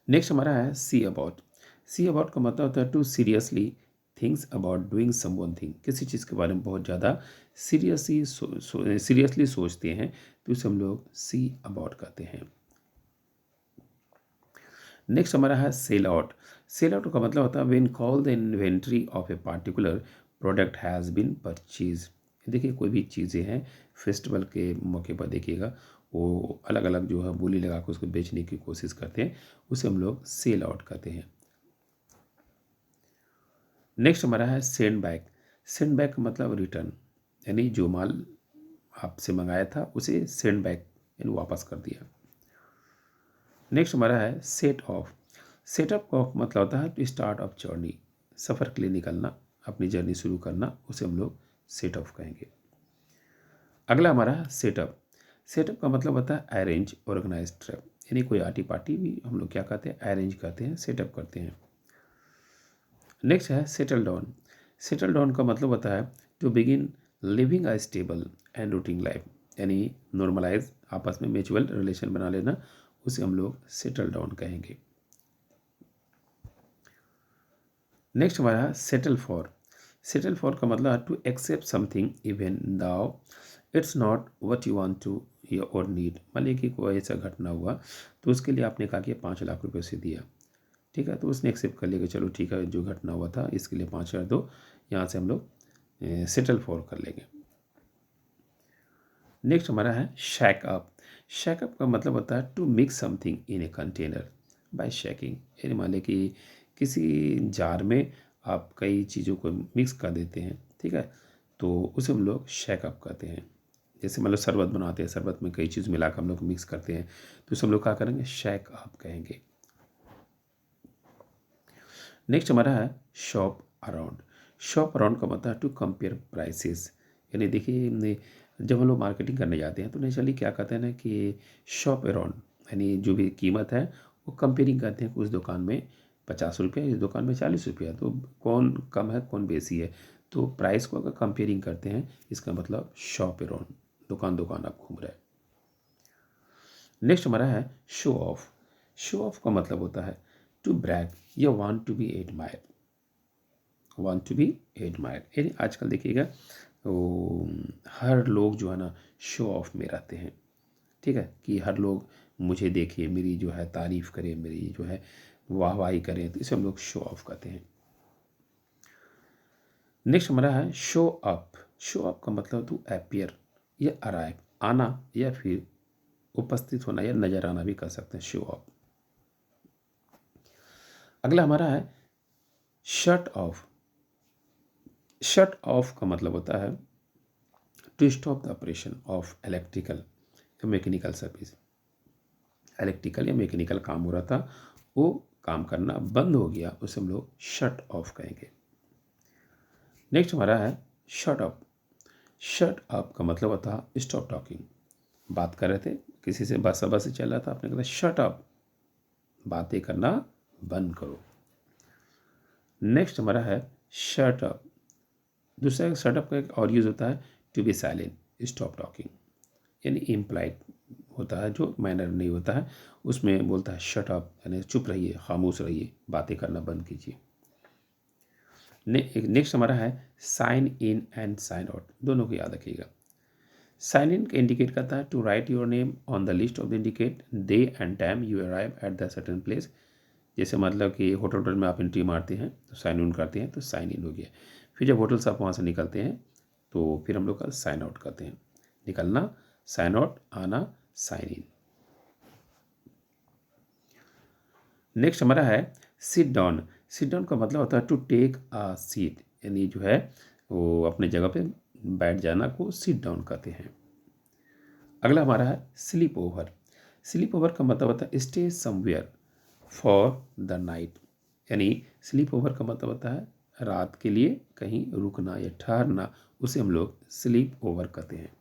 Speaker 1: नेक्स्ट हमारा है सी अबाउट। सी अबाउट का मतलब होता है to seriously things about doing some one thing, किसी चीज़ के बारे में बहुत ज़्यादा सीरियसली सोचते हैं तो इसे हम लोग सी अबाउट कहते हैं। नेक्स्ट हमारा है सेल आउट। सेल आउट का मतलब होता है when call the inventory of a particular product has been purchase. देखिए कोई भी चीज़ें हैं फेस्टिवल के मौके पर देखिएगा वो अलग अलग जो है बोली लगा कर उसको बेचने की कोशिश करते हैं, उसे हम लोग सेल आउट कहते हैं। नेक्स्ट हमारा है सेंड बैक। सेंड बैक का मतलब रिटर्न, यानी जो माल आपसे मंगाया था उसे सेंड बैक यानी वापस कर दिया। नेक्स्ट हमारा है सेट ऑफ। सेटअप ऑफ मतलब होता है टू स्टार्ट ऑफ जर्नी, सफ़र के लिए निकलना, अपनी जर्नी शुरू करना, उसे हम लोग सेट ऑफ कहेंगे। अगला हमारा है सेटअप। सेटअप का मतलब होता है अरेंज, ऑर्गेनाइज ट्रिप, यानी कोई आर्टी पार्टी भी हम लोग क्या कहते हैं, अरेंज करते हैं, सेटअप करते हैं। नेक्स्ट है सेटल डाउन। सेटल डाउन का मतलब होता है to begin living a stable and routine life, यानी नॉर्मलाइज, आपस में म्यूचुअल रिलेशन बना लेना, उसे हम लोग सेटल डाउन कहेंगे। नेक्स्ट हमारा सेटल फॉर। सेटल फॉर का मतलब है to accept something even though it's not what you want to और नीड। मान लीजिए कि कोई ऐसा घटना हुआ तो उसके लिए आपने कहा कि 5 लाख रुपये उसे दिया, ठीक है, तो उसने एक्सेप्ट कर लिया कि चलो ठीक है, जो घटना हुआ था इसके लिए 5,000 दो, यहाँ से हम लोग सेटल फॉर कर लेंगे। नेक्स्ट हमारा है शैक अप। शैक अप का मतलब होता है to mix something in a container by shaking, यानी मान लें कि किसी जार में आप कई चीज़ों को मिक्स कर देते हैं, ठीक है, तो उसे हम लोग शैक अप कहते हैं। जैसे मतलब शरबत बनाते हैं, शरबत में कई चीज़ मिलाकर हम लोग मिक्स करते हैं, तो उसे हम लोग क्या करेंगे, शैक अप कहेंगे। नेक्स्ट हमारा है शॉप अराउंड। शॉप अराउंड का मतलब है टू कंपेयर प्राइसेस, यानी देखिए जब हम लोग मार्केटिंग करने जाते हैं तो नेचुरली क्या कहते हैं ना कि शॉप अराउंड, यानी जो भी कीमत है वो कंपेयरिंग करते हैं कि उस दुकान में 50 रुपये, इस दुकान में 40 रुपया, तो कौन कम है कौन बेसी है, तो प्राइस को अगर कंपेयरिंग करते हैं इसका मतलब शॉप अराउंड, दुकान दुकान आप घूम रहे हैं। नेक्स्ट हमारा है शो ऑफ। शो ऑफ का मतलब होता है टू ब्रैग या want to be admire, want to be admire, यानी आजकल देखिएगा वो हर लोग जो है ना शो ऑफ में रहते हैं, ठीक है, कि हर लोग मुझे देखिए, मेरी जो है तारीफ़ करें, मेरी जो है वाहवाही करें, तो इसे हम लोग शो ऑफ कहते हैं। नेक्स्ट हमारा है शो अप। शो अप का मतलब टू अपीयर या अराइव, आना या फिर उपस्थित होना या नजर आना भी कर सकते हैं, शो अप। अगला हमारा है शट ऑफ। शट ऑफ का मतलब होता है to stop the operation of electrical या मैकेनिकल सर्विस। इलेक्ट्रिकल या मैकेनिकल काम हो रहा था, वो काम करना बंद हो गया, उसे हम लोग शट ऑफ कहेंगे। नेक्स्ट हमारा है शट अप। शट अप का मतलब होता है स्टॉप टॉकिंग, बात कर रहे थे किसी से, बस बस चल रहा था, आपने कहा शट अप, बातें करना बंद करो। नेक्स्ट हमारा है शट अप। दूसरा शट अप का एक और यूज़ होता है to be silent, stop talking, यानी इम्प्लाइड होता है, जो मैनर नहीं होता है उसमें बोलता है शट अप, यानी चुप रहिए, खामोश रहिए, बातें करना बंद कीजिए। नेक्स्ट हमारा है sign in and sign out, दोनों को याद रखिएगा। साइन इन का इंडिकेट करता है to write your name on the list of the indicate day and time you arrive at the certain place. जैसे मतलब कि होटल में आप एंट्री मारते हैं तो साइन इन करते हैं, तो साइन इन हो गया। फिर जब होटल से आप वहाँ से निकलते हैं तो फिर हम लोग का साइन आउट करते हैं, निकलना, साइन आउट, आना, साइन इन। नेक्स्ट हमारा है सिट डाउन। सिट डाउन का मतलब होता है टू टेक अ सीट, यानी जो है वो अपने जगह पे बैठ जाना को सिट डाउन कहते हैं। अगला हमारा है स्लीप ओवर। स्लीप ओवर का मतलब होता है stay somewhere for the night, यानी स्लीप ओवर का मतलब होता है रात के लिए कहीं रुकना या ठहरना, उसे हम लोग स्लीप ओवर कहते हैं।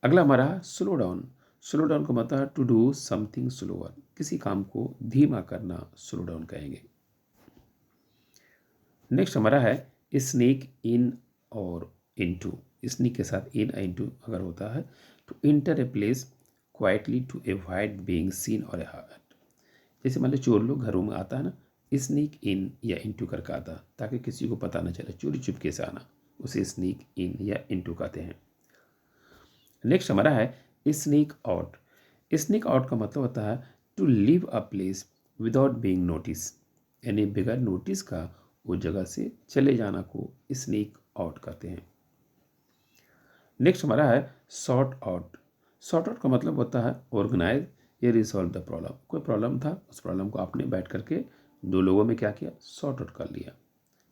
Speaker 1: अगला हमारा है स्लो डाउन। स्लो डाउन का मतलब है टू डू समथिंग स्लोअर, किसी काम को धीमा करना स्लो डाउन कहेंगे। नेक्स्ट हमारा है स्नेक इन और इनटू। स्नेक के साथ इन इनटू अगर होता है तो enter a place quietly to avoid being seen और हर्ट। जैसे मान लो चोर लोग घरों में आता है ना, स्नीक इन या इनटू करके आता, ताकि किसी को पता न चले, चोरी चुपके से आना, उसे स्नीक इन या इनटू कहते हैं। नेक्स्ट हमारा है स्नीक आउट। स्नीक आउट का मतलब होता है to leave a place without being notice, यानी बगैर नोटिस का वो जगह से चले जाना को स्नीक आउट कहते हैं। नेक्स्ट हमारा है सॉर्ट आउट। सॉर्ट आउट का मतलब होता है ऑर्गेनाइज या रिजॉल्व द प्रॉब्लम। कोई प्रॉब्लम था, उस प्रॉब्लम को आपने बैठ करके दो लोगों में क्या किया, सॉर्ट आउट कर लिया।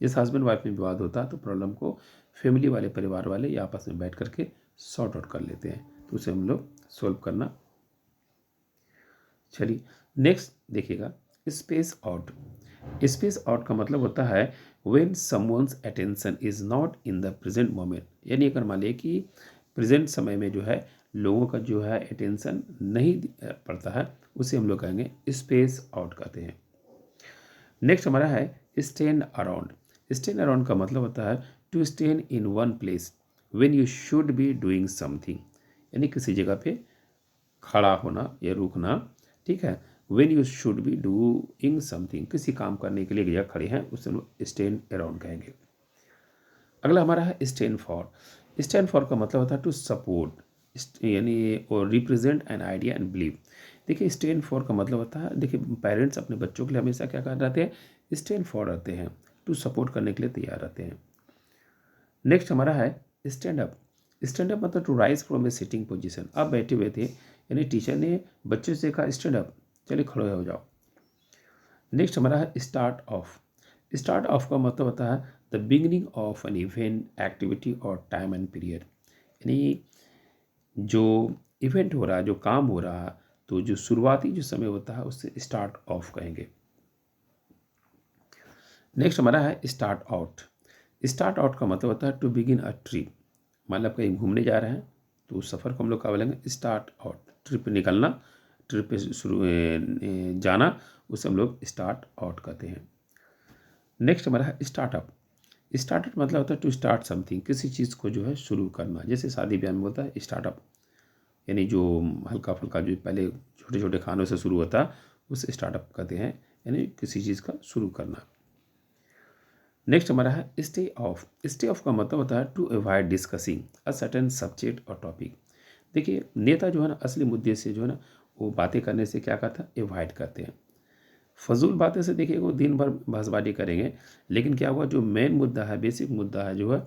Speaker 1: जैसे हस्बैंड वाइफ में विवाद होता है तो प्रॉब्लम को फैमिली वाले, परिवार वाले या आपस में बैठ करके सॉर्ट आउट कर लेते हैं, तो उसे हम लोग सोल्व करना। चलिए नेक्स्ट देखिएगा स्पेस आउट। स्पेस आउट का मतलब होता है when someone's attention is not in the present moment, यानी अगर मान लिया कि प्रेजेंट समय में जो है लोगों का जो है अटेंशन नहीं पड़ता है, उसे हम लोग कहेंगे स्पेस आउट कहते हैं। नेक्स्ट हमारा है स्टैंड अराउंड। स्टैंड अराउंड का मतलब होता है to stand in one place when you should be doing something, यानी किसी जगह पे खड़ा होना या रुकना, ठीक है। When you should be doing something, किसी काम करने के लिए जगह खड़े हैं, उसे हम लोग स्टैंड अराउंड कहेंगे। अगला हमारा है स्टैंड फॉर। स्टैंड फॉर का मतलब होता है टू सपोर्ट, यानी और represent an idea and believe. देखिए स्टैंड फॉर का मतलब होता है, देखिए पेरेंट्स अपने बच्चों के लिए हमेशा क्या कर रहते हैं, स्टैंड फॉर रहते हैं, टू सपोर्ट करने के लिए तैयार रहते हैं। नेक्स्ट हमारा है स्टैंड अप। स्टैंड अप मतलब to rise from a sitting position. आप बैठे हुए थे, यानी टीचर ने बच्चे से कहा स्टैंड अप, चलिए खड़े हो जाओ। नेक्स्ट हमारा है स्टार्ट ऑफ। स्टार्ट ऑफ का मतलब होता है the beginning of an event, activity और टाइम एंड पीरियड, यानी जो इवेंट हो रहा है, जो काम हो रहा है, तो जो शुरुआती जो समय होता है उससे स्टार्ट ऑफ कहेंगे। नेक्स्ट हमारा है स्टार्ट आउट। स्टार्ट आउट का मतलब होता है टू बिगिन अ ट्रिप। मतलब कहीं घूमने जा रहे हैं तो उस सफ़र को हम लोग क्या बोलेंगे, स्टार्ट आउट। ट्रिप पे निकलना, ट्रिप पे शुरू जाना, उसे हम लोग स्टार्ट आउट कहते हैं। नेक्स्ट हमारा है स्टार्टअप। स्टार्टअप मतलब होता है टू स्टार्ट समथिंग, किसी चीज़ को जो है शुरू करना। जैसे शादी ब्याह में बोलता है स्टार्टअप, यानी जो हल्का फुल्का जो पहले छोटे छोटे खानों से शुरू होता है उसे स्टार्टअप कहते हैं, यानी किसी चीज़ का शुरू करना। नेक्स्ट हमारा है स्टे ऑफ। स्टे ऑफ का मतलब होता है to avoid discussing a certain subject और टॉपिक। देखिए नेता जो है ना, असली मुद्दे से जो है ना, वो बातें करने से क्या करता है, अवॉइड करते हैं। फजूल बातें से देखिए वो दिन भर बहसबाजी करेंगे, लेकिन क्या हुआ, जो मेन मुद्दा है, बेसिक मुद्दा है जो है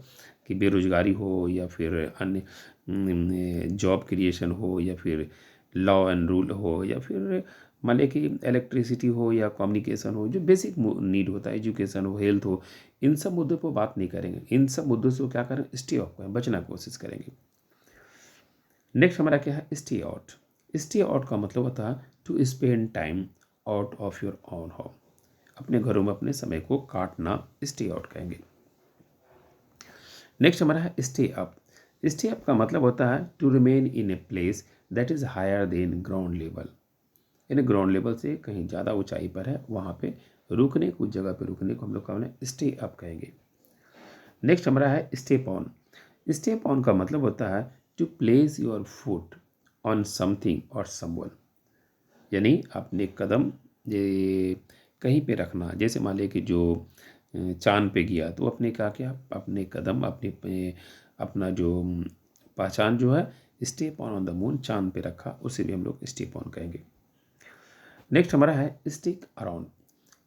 Speaker 1: कि बेरोजगारी हो या फिर अन्य जॉब क्रिएशन हो या फिर लॉ एंड रूल हो या फिर मान लें कि इलेक्ट्रिसिटी हो या कम्युनिकेशन हो, जो बेसिक नीड होता है, एजुकेशन हो, हेल्थ हो, इन सब मुद्दों पर बात नहीं करेंगे। इन सब मुद्दों से वो क्या करें, स्टे ऑफ करें, बचना की कोशिश करेंगे। नेक्स्ट हमारा क्या है स्टे आउट। स्टे आउट का मतलब होता है to spend time out of your own home. अपने घरों में अपने समय को काटना स्टे आउट कहेंगे। नेक्स्ट हमारा है स्टे अप। स्टे अप का मतलब होता है to remain in a place that is higher than ground level, यानी ग्राउंड लेवल से कहीं ज़्यादा ऊंचाई पर है, वहाँ पे रुकने को, उस जगह पे रुकने को हम लोग क्या स्टे अप कहेंगे। नेक्स्ट हमारा है स्टेप ऑन। स्टेप ऑन का मतलब होता है to place your foot on something और समवन, यानी अपने कदम ये कहीं पे रखना। जैसे मान लें कि जो चांद पे गया तो अपने क्या किया, अपने कदम अपना जो पहचान जो है स्टेप ऑन द मून, चांद पे रखा, उसे भी हम लोग स्टेप ऑन कहेंगे। नेक्स्ट हमारा है स्टिक अराउंड।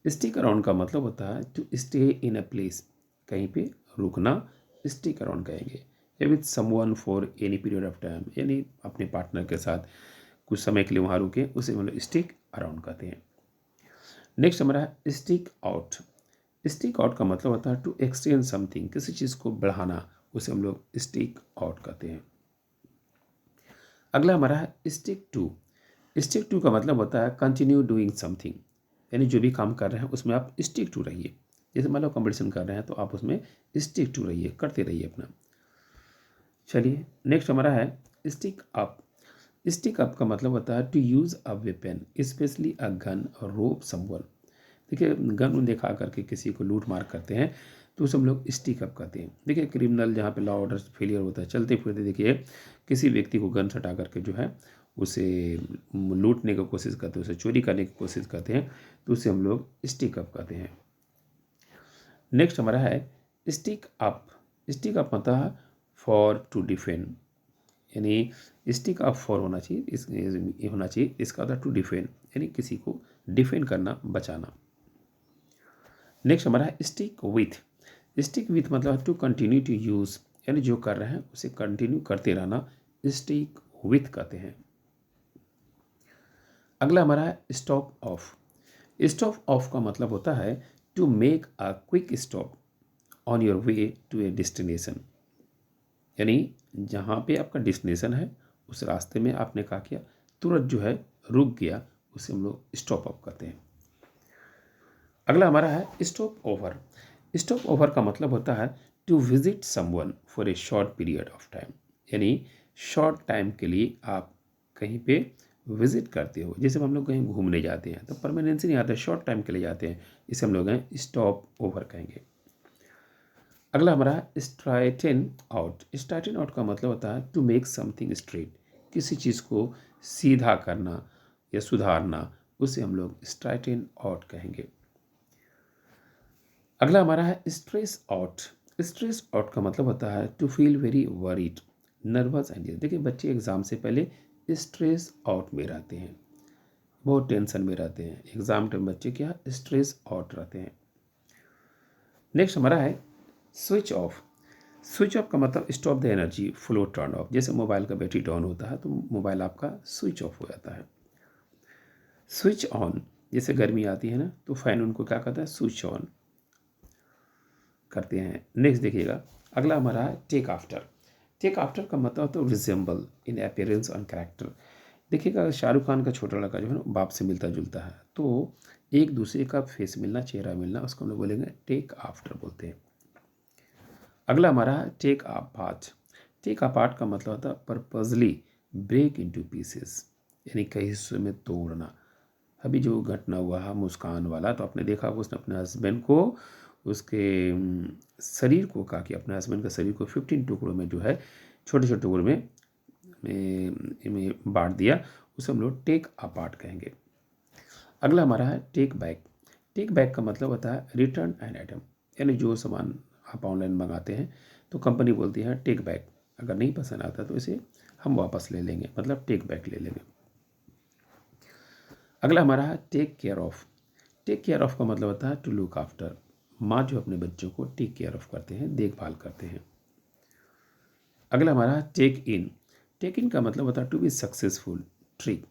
Speaker 1: स्टिक अराउंड का मतलब होता है to stay in a place, कहीं पे रुकना, स्टिक अराउंड कहेंगे। या with someone for any period of time, यानी अपने पार्टनर के साथ कुछ समय के लिए वहाँ रुके, उसे मतलब स्टिक अराउंड कहते हैं। नेक्स्ट हमारा है स्टिक आउट। स्टिक आउट का मतलब होता है टू एक्सटेंड समथिंग, किसी चीज़ को बढ़ाना, उसे हम लोग स्टिक आउट कहते हैं। अगला हमारा है स्टिक टू। स्टिक टू का मतलब होता है कंटिन्यू डूइंग समथिंग, यानी जो भी काम कर रहे हैं उसमें आप स्टिक टू रहिए। जैसे मान लो कंपटीशन कर रहे हैं तो आप उसमें स्टिक टू रहिए, करते रहिए अपना। चलिए नेक्स्ट हमारा है स्टिक अप। स्टिक अप का मतलब होता है to use a weapon, specially a gun और रोप समवन। देखिए गन दिखा करके किसी को लूट मार करते हैं तो उसे हम लोग स्टिक अप कहते हैं। देखिए क्रिमिनल जहाँ पे लॉ ऑर्डर फेलियर होता है, चलते फिरते देखिए किसी व्यक्ति को गन सटा करके जो है उसे लूटने की कोशिश करते हैं, उसे चोरी करने की कोशिश करते हैं, तो उसे हम लोग स्टिक अप कहते हैं। नेक्स्ट हमारा है स्टिक अप। स्टिक अप मतलब है फॉर टू डिफेंड, यानी स्टिक अप फॉर होना चाहिए, ये होना चाहिए, इसका होता है टू डिफेंड, यानी किसी को डिफेंड करना, बचाना। नेक्स्ट हमारा है स्टिक विथ। स्टिक विथ मतलब टू कंटिन्यू टू यूज़, यानी जो कर रहे हैं उसे कंटिन्यू करते रहना, स्टिक विथ कहते हैं। अगला हमारा है स्टॉप ऑफ। स्टॉप ऑफ का मतलब होता है to make a quick stop on your way to a destination, यानी जहाँ पे आपका डेस्टिनेशन है उस रास्ते में आपने क्या किया, तुरंत जो है रुक गया, उसे हम लोग स्टॉप ऑफ कहते हैं। अगला हमारा है स्टॉप ओवर। स्टॉप ओवर का मतलब होता है to visit someone for a short period of time, यानी शॉर्ट टाइम के लिए आप कहीं पे विजिट करते हो, जैसे हम लोग कहीं घूमने जाते हैं तो परमानेंसी नहीं आता, शॉर्ट टाइम के लिए जाते हैं, इसे हम लोग स्टॉप ओवर कहेंगे। अगला हमारा स्ट्राइटन आउट। स्ट्राइटन आउट का मतलब होता है टू मेक समथिंग स्ट्रेट, किसी चीज़ को सीधा करना या सुधारना, उसे हम लोग स्ट्राइटन आउट कहेंगे। अगला हमारा है स्ट्रेस आउट। स्ट्रेस आउट का मतलब होता है to feel very worried, nervous and. देखिए बच्चे एग्ज़ाम से पहले स्ट्रेस आउट में रहते हैं, बहुत टेंशन में रहते हैं, एग्ज़ाम टाइम बच्चे क्या स्ट्रेस आउट रहते हैं। नेक्स्ट हमारा है स्विच ऑफ। स्विच ऑफ का मतलब stop the energy flow turn off, जैसे मोबाइल का बैटरी डाउन होता है तो मोबाइल आपका स्विच ऑफ हो जाता है। स्विच ऑन, जैसे गर्मी आती है ना तो फैन उनको क्या करता है स्विच ऑन करते हैं। नेक्स्ट देखिएगा अगला हमारा है टेक आफ्टर। टेक आफ्टर का मतलब तो resemble in appearance and character. देखिएगा शाहरुख खान का छोटा लड़का जो है ना बाप से मिलता जुलता है, तो एक दूसरे का फेस मिलना, चेहरा मिलना, उसको हम लोग बोलेंगे टेक आफ्टर बोलते हैं। अगला हमारा है टेक अपार्ट। टेक अपार्ट का मतलब होता है पर्पजली ब्रेक इनटू पीसेस, यानी कई हिस्सों में तोड़ना। अभी जो घटना हुआ है मुस्कान वाला, तो आपने देखा उसने अपने हस्बैंड को, उसके शरीर को कहा कि अपने हस्बैंड का शरीर को 15 टुकड़ों में जो है छोटे छोटे टुकड़ों में बांट दिया, उसे हम लोग टेक अपार्ट कहेंगे। अगला हमारा है टेक बैक। टेक बैक का मतलब होता है रिटर्न एन आइटम, यानी जो सामान आप ऑनलाइन मंगाते हैं तो कंपनी बोलती है टेक बैक, अगर नहीं पसंद आता तो इसे हम वापस ले लेंगे, मतलब टेक बैक ले लेंगे। अगला हमारा है take care of. Take care of का मतलब होता है टू लुक आफ्टर। माँ जो अपने बच्चों को टेक केयर ऑफ करते हैं, देखभाल करते हैं। अगला हमारा है टेक इन। टेक इन का मतलब होता है टू बी सक्सेसफुल, ट्रिक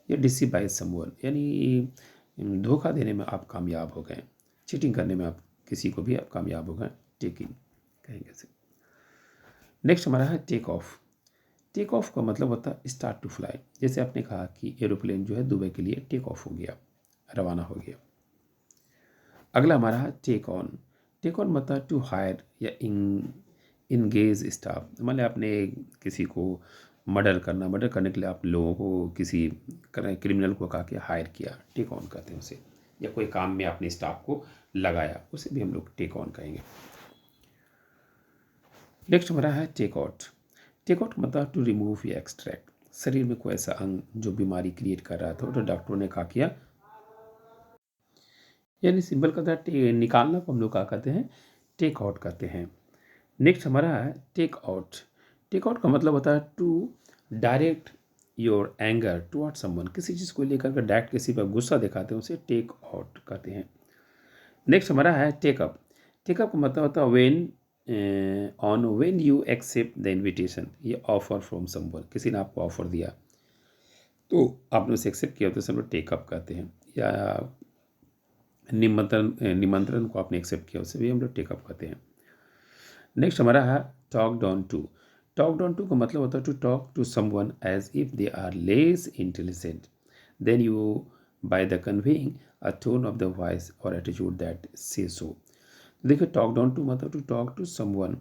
Speaker 1: या डिसीव बाय समवन, यानी धोखा देने में आप कामयाब हो गए, चीटिंग करने में आप किसी को भी आप कामयाब हो गए, टेक इन कहेंगे इसे। नेक्स्ट हमारा है टेक ऑफ। टेक ऑफ का मतलब होता है स्टार्ट टू फ्लाई, जैसे आपने कहा कि एरोप्लेन जो है दुबई के लिए टेक ऑफ हो गया, रवाना हो गया। अगला हमारा है टेक ऑन। टेक ऑन मतलब टू हायर या इंगेज स्टाफ, मतलब आपने किसी को मर्डर करने के लिए आप लोगों को किसी क्रिमिनल को कहा कि हायर किया, टेक ऑन कहते हैं उसे, या कोई काम में अपने स्टाफ को लगाया, उसे भी हम लोग टेक ऑन कहेंगे। नेक्स्ट हमारा है टेक आउट। टेक आउट मतलब टू रिमूव या एक्सट्रैक्ट, शरीर में कोई ऐसा अंग जो बीमारी क्रिएट कर रहा था तो डॉक्टरों ने कहा किया, यानी सिंपल का था निकालना को हम लोग क्या कहते हैं टेक आउट कहते हैं। नेक्स्ट हमारा है टेक आउट। टेक आउट का मतलब होता है to direct your anger toward someone, किसी चीज़ को लेकर के डायरेक्ट किसी पर गुस्सा दिखाते हैं उसे टेक आउट कहते हैं। नेक्स्ट हमारा है टेकअप। टेकअप का मतलब होता है when you accept the invitation, ये ऑफर फ्रॉम समवन, किसी ने आपको ऑफर दिया तो आपने उसे एक्सेप्ट किया तो हम लोग टेकअप कहते हैं, या निमंत्रण को आपने एक्सेप्ट किया उसे भी हम लोग टेकअप कहते हैं। नेक्स्ट हमारा है talk down to. Talk down to का मतलब होता है to talk to someone as if they are less intelligent than you by the conveying a tone of the voice और एटीट्यूड दैट से सो। देखिए talk down to मतलब to talk to someone,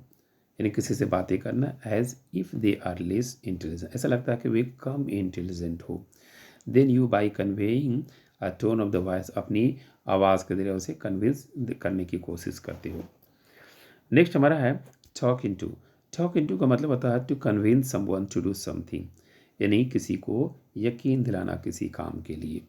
Speaker 1: यानी किसी से बातें करना as if they are less intelligent, ऐसा लगता है कि वे कम इंटेलिजेंट हो। Than you by conveying a tone of the voice, अपनी आवाज़ के जरिए उसे कन्विंस करने की कोशिश करते हो। नेक्स्ट हमारा है टॉक इनटू। टॉक इनटू का मतलब होता है to convince someone to do something, यानी किसी को यकीन दिलाना किसी काम के लिए।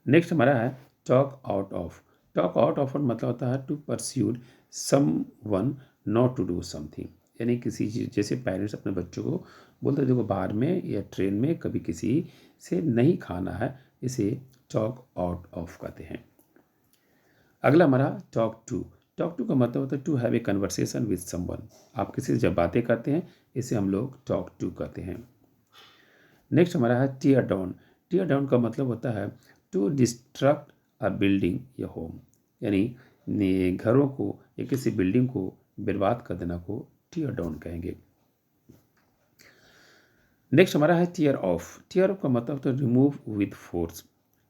Speaker 1: नेक्स्ट हमारा है talk out of. Talk out of मतलब होता है to persuade someone not to do something, यानी किसी चीज़, जैसे पेरेंट्स अपने बच्चों को बोलते हैं देखो बाहर में या ट्रेन में कभी किसी से नहीं खाना है, इसे टॉक आउट ऑफ कहते हैं। अगला हमारा टॉक टू। टॉक टू का मतलब होता है to have a conversation with someone, आप किसी से जब बातें करते हैं इसे हम लोग टॉक टू कहते हैं। नेक्स्ट हमारा है टीयर डाउन। टीयर डाउन का मतलब होता है टू डिस्ट्रक्ट अ बिल्डिंग या होम, यानी घरों को या किसी बिल्डिंग को बर्बाद कर देना को टीयर डाउन कहेंगे। नेक्स्ट हमारा है टीयर ऑफ। टीयर ऑफ का मतलब होता है रिमूव विद फोर्स,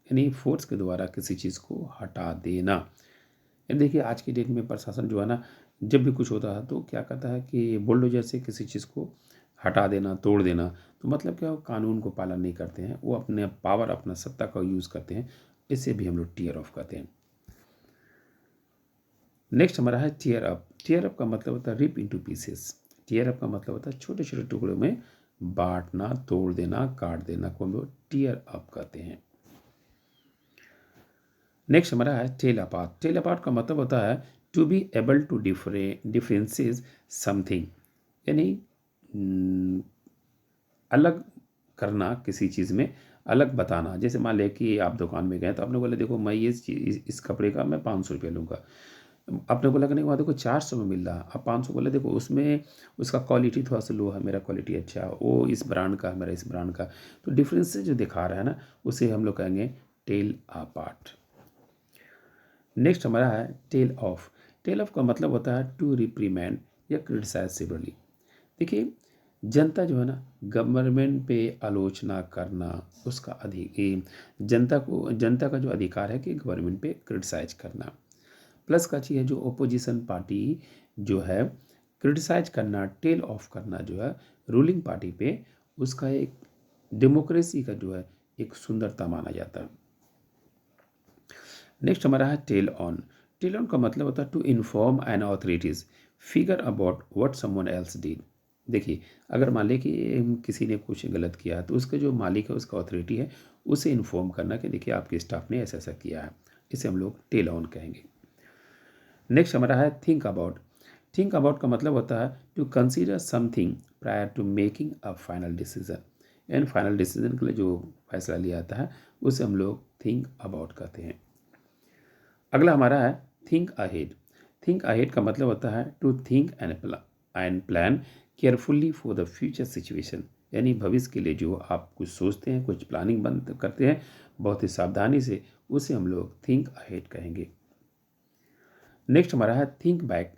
Speaker 1: यानी फोर्स के द्वारा किसी चीज़ को हटा देना। देखिए आज की डेट में प्रशासन जो है ना, जब भी कुछ होता है तो क्या करता है कि बुलडोजर से किसी चीज़ को हटा देना, तोड़ देना। तो मतलब क्या, वो कानून को पालन नहीं करते हैं, वो अपने पावर, अपना सत्ता का यूज़ करते हैं। इसे भी हम लोग टीयर ऑफ कहते हैं। नेक्स्ट हमारा है टीयर अप। टीयर अप का मतलब होता है rip into pieces. Tear up का मतलब होता है छोटे छोटे टुकड़ों में बांटना, तोड़ देना, काट देना को हम लोग टीयर अप कहते हैं। नेक्स्ट हमारा है टेल अपार्ट। टेल अपार्ट का मतलब होता है to be able to differentiate something, यानी अलग करना, किसी चीज़ में अलग बताना। जैसे मान लें कि आप दुकान में गए तो आपने बोला देखो मैं ये चीज़, इस कपड़े का मैं 500 रुपये लूँगा। आपने बोला कि नहीं वहाँ देखो 400 में मिल रहा, आप 500 बोले देखो उसमें उसका क्वालिटी थोड़ा सा लो है, मेरा क्वालिटी अच्छा है, वो इस ब्रांड का है, मेरा इस ब्रांड का। तो डिफरेंस जो दिखा रहा है ना, उसे हम लोग कहेंगे टेल अपार्ट। नेक्स्ट हमारा है टेल ऑफ। टेल ऑफ का मतलब होता है टू रिप्रीमेंड या क्रिटिसाइज सिवरली। देखिए, जनता जो है ना, गवर्नमेंट पे आलोचना करना, उसका जनता का जो अधिकार है कि गवर्नमेंट पे क्रिटिसाइज करना। प्लस का चीज़ है जो ओपोजिशन पार्टी जो है, क्रिटिसाइज करना, टेल ऑफ करना जो है रूलिंग पार्टी पे, उसका एक डेमोक्रेसी का जो है एक सुंदरता माना जाता है। नेक्स्ट हमारा है टेल ऑन। टेल ऑन का मतलब होता है to inform an authorities figure about what someone else did. देखिए, अगर मान लें कि किसी ने कुछ गलत किया तो उसका जो मालिक है, उसका अथॉरिटी है, उसे इन्फॉर्म करना कि देखिए आपके स्टाफ ने ऐसा ऐसा किया है। इसे हम लोग टेल ऑन कहेंगे। नेक्स्ट हमारा है थिंक अबाउट। थिंक अबाउट का मतलब होता है to consider something prior to making a final decision. And final decision के लिए जो फैसला लिया जाता है उसे हम लोग थिंक अबाउट कहते हैं। अगला हमारा है थिंक अहेड। थिंक अहेड का मतलब होता है to think and plan carefully for the future situation. यानी भविष्य के लिए जो आप कुछ सोचते हैं, कुछ प्लानिंग बंद करते हैं बहुत ही सावधानी से, उसे हम लोग थिंक अहेड कहेंगे। नेक्स्ट हमारा है थिंक बैक।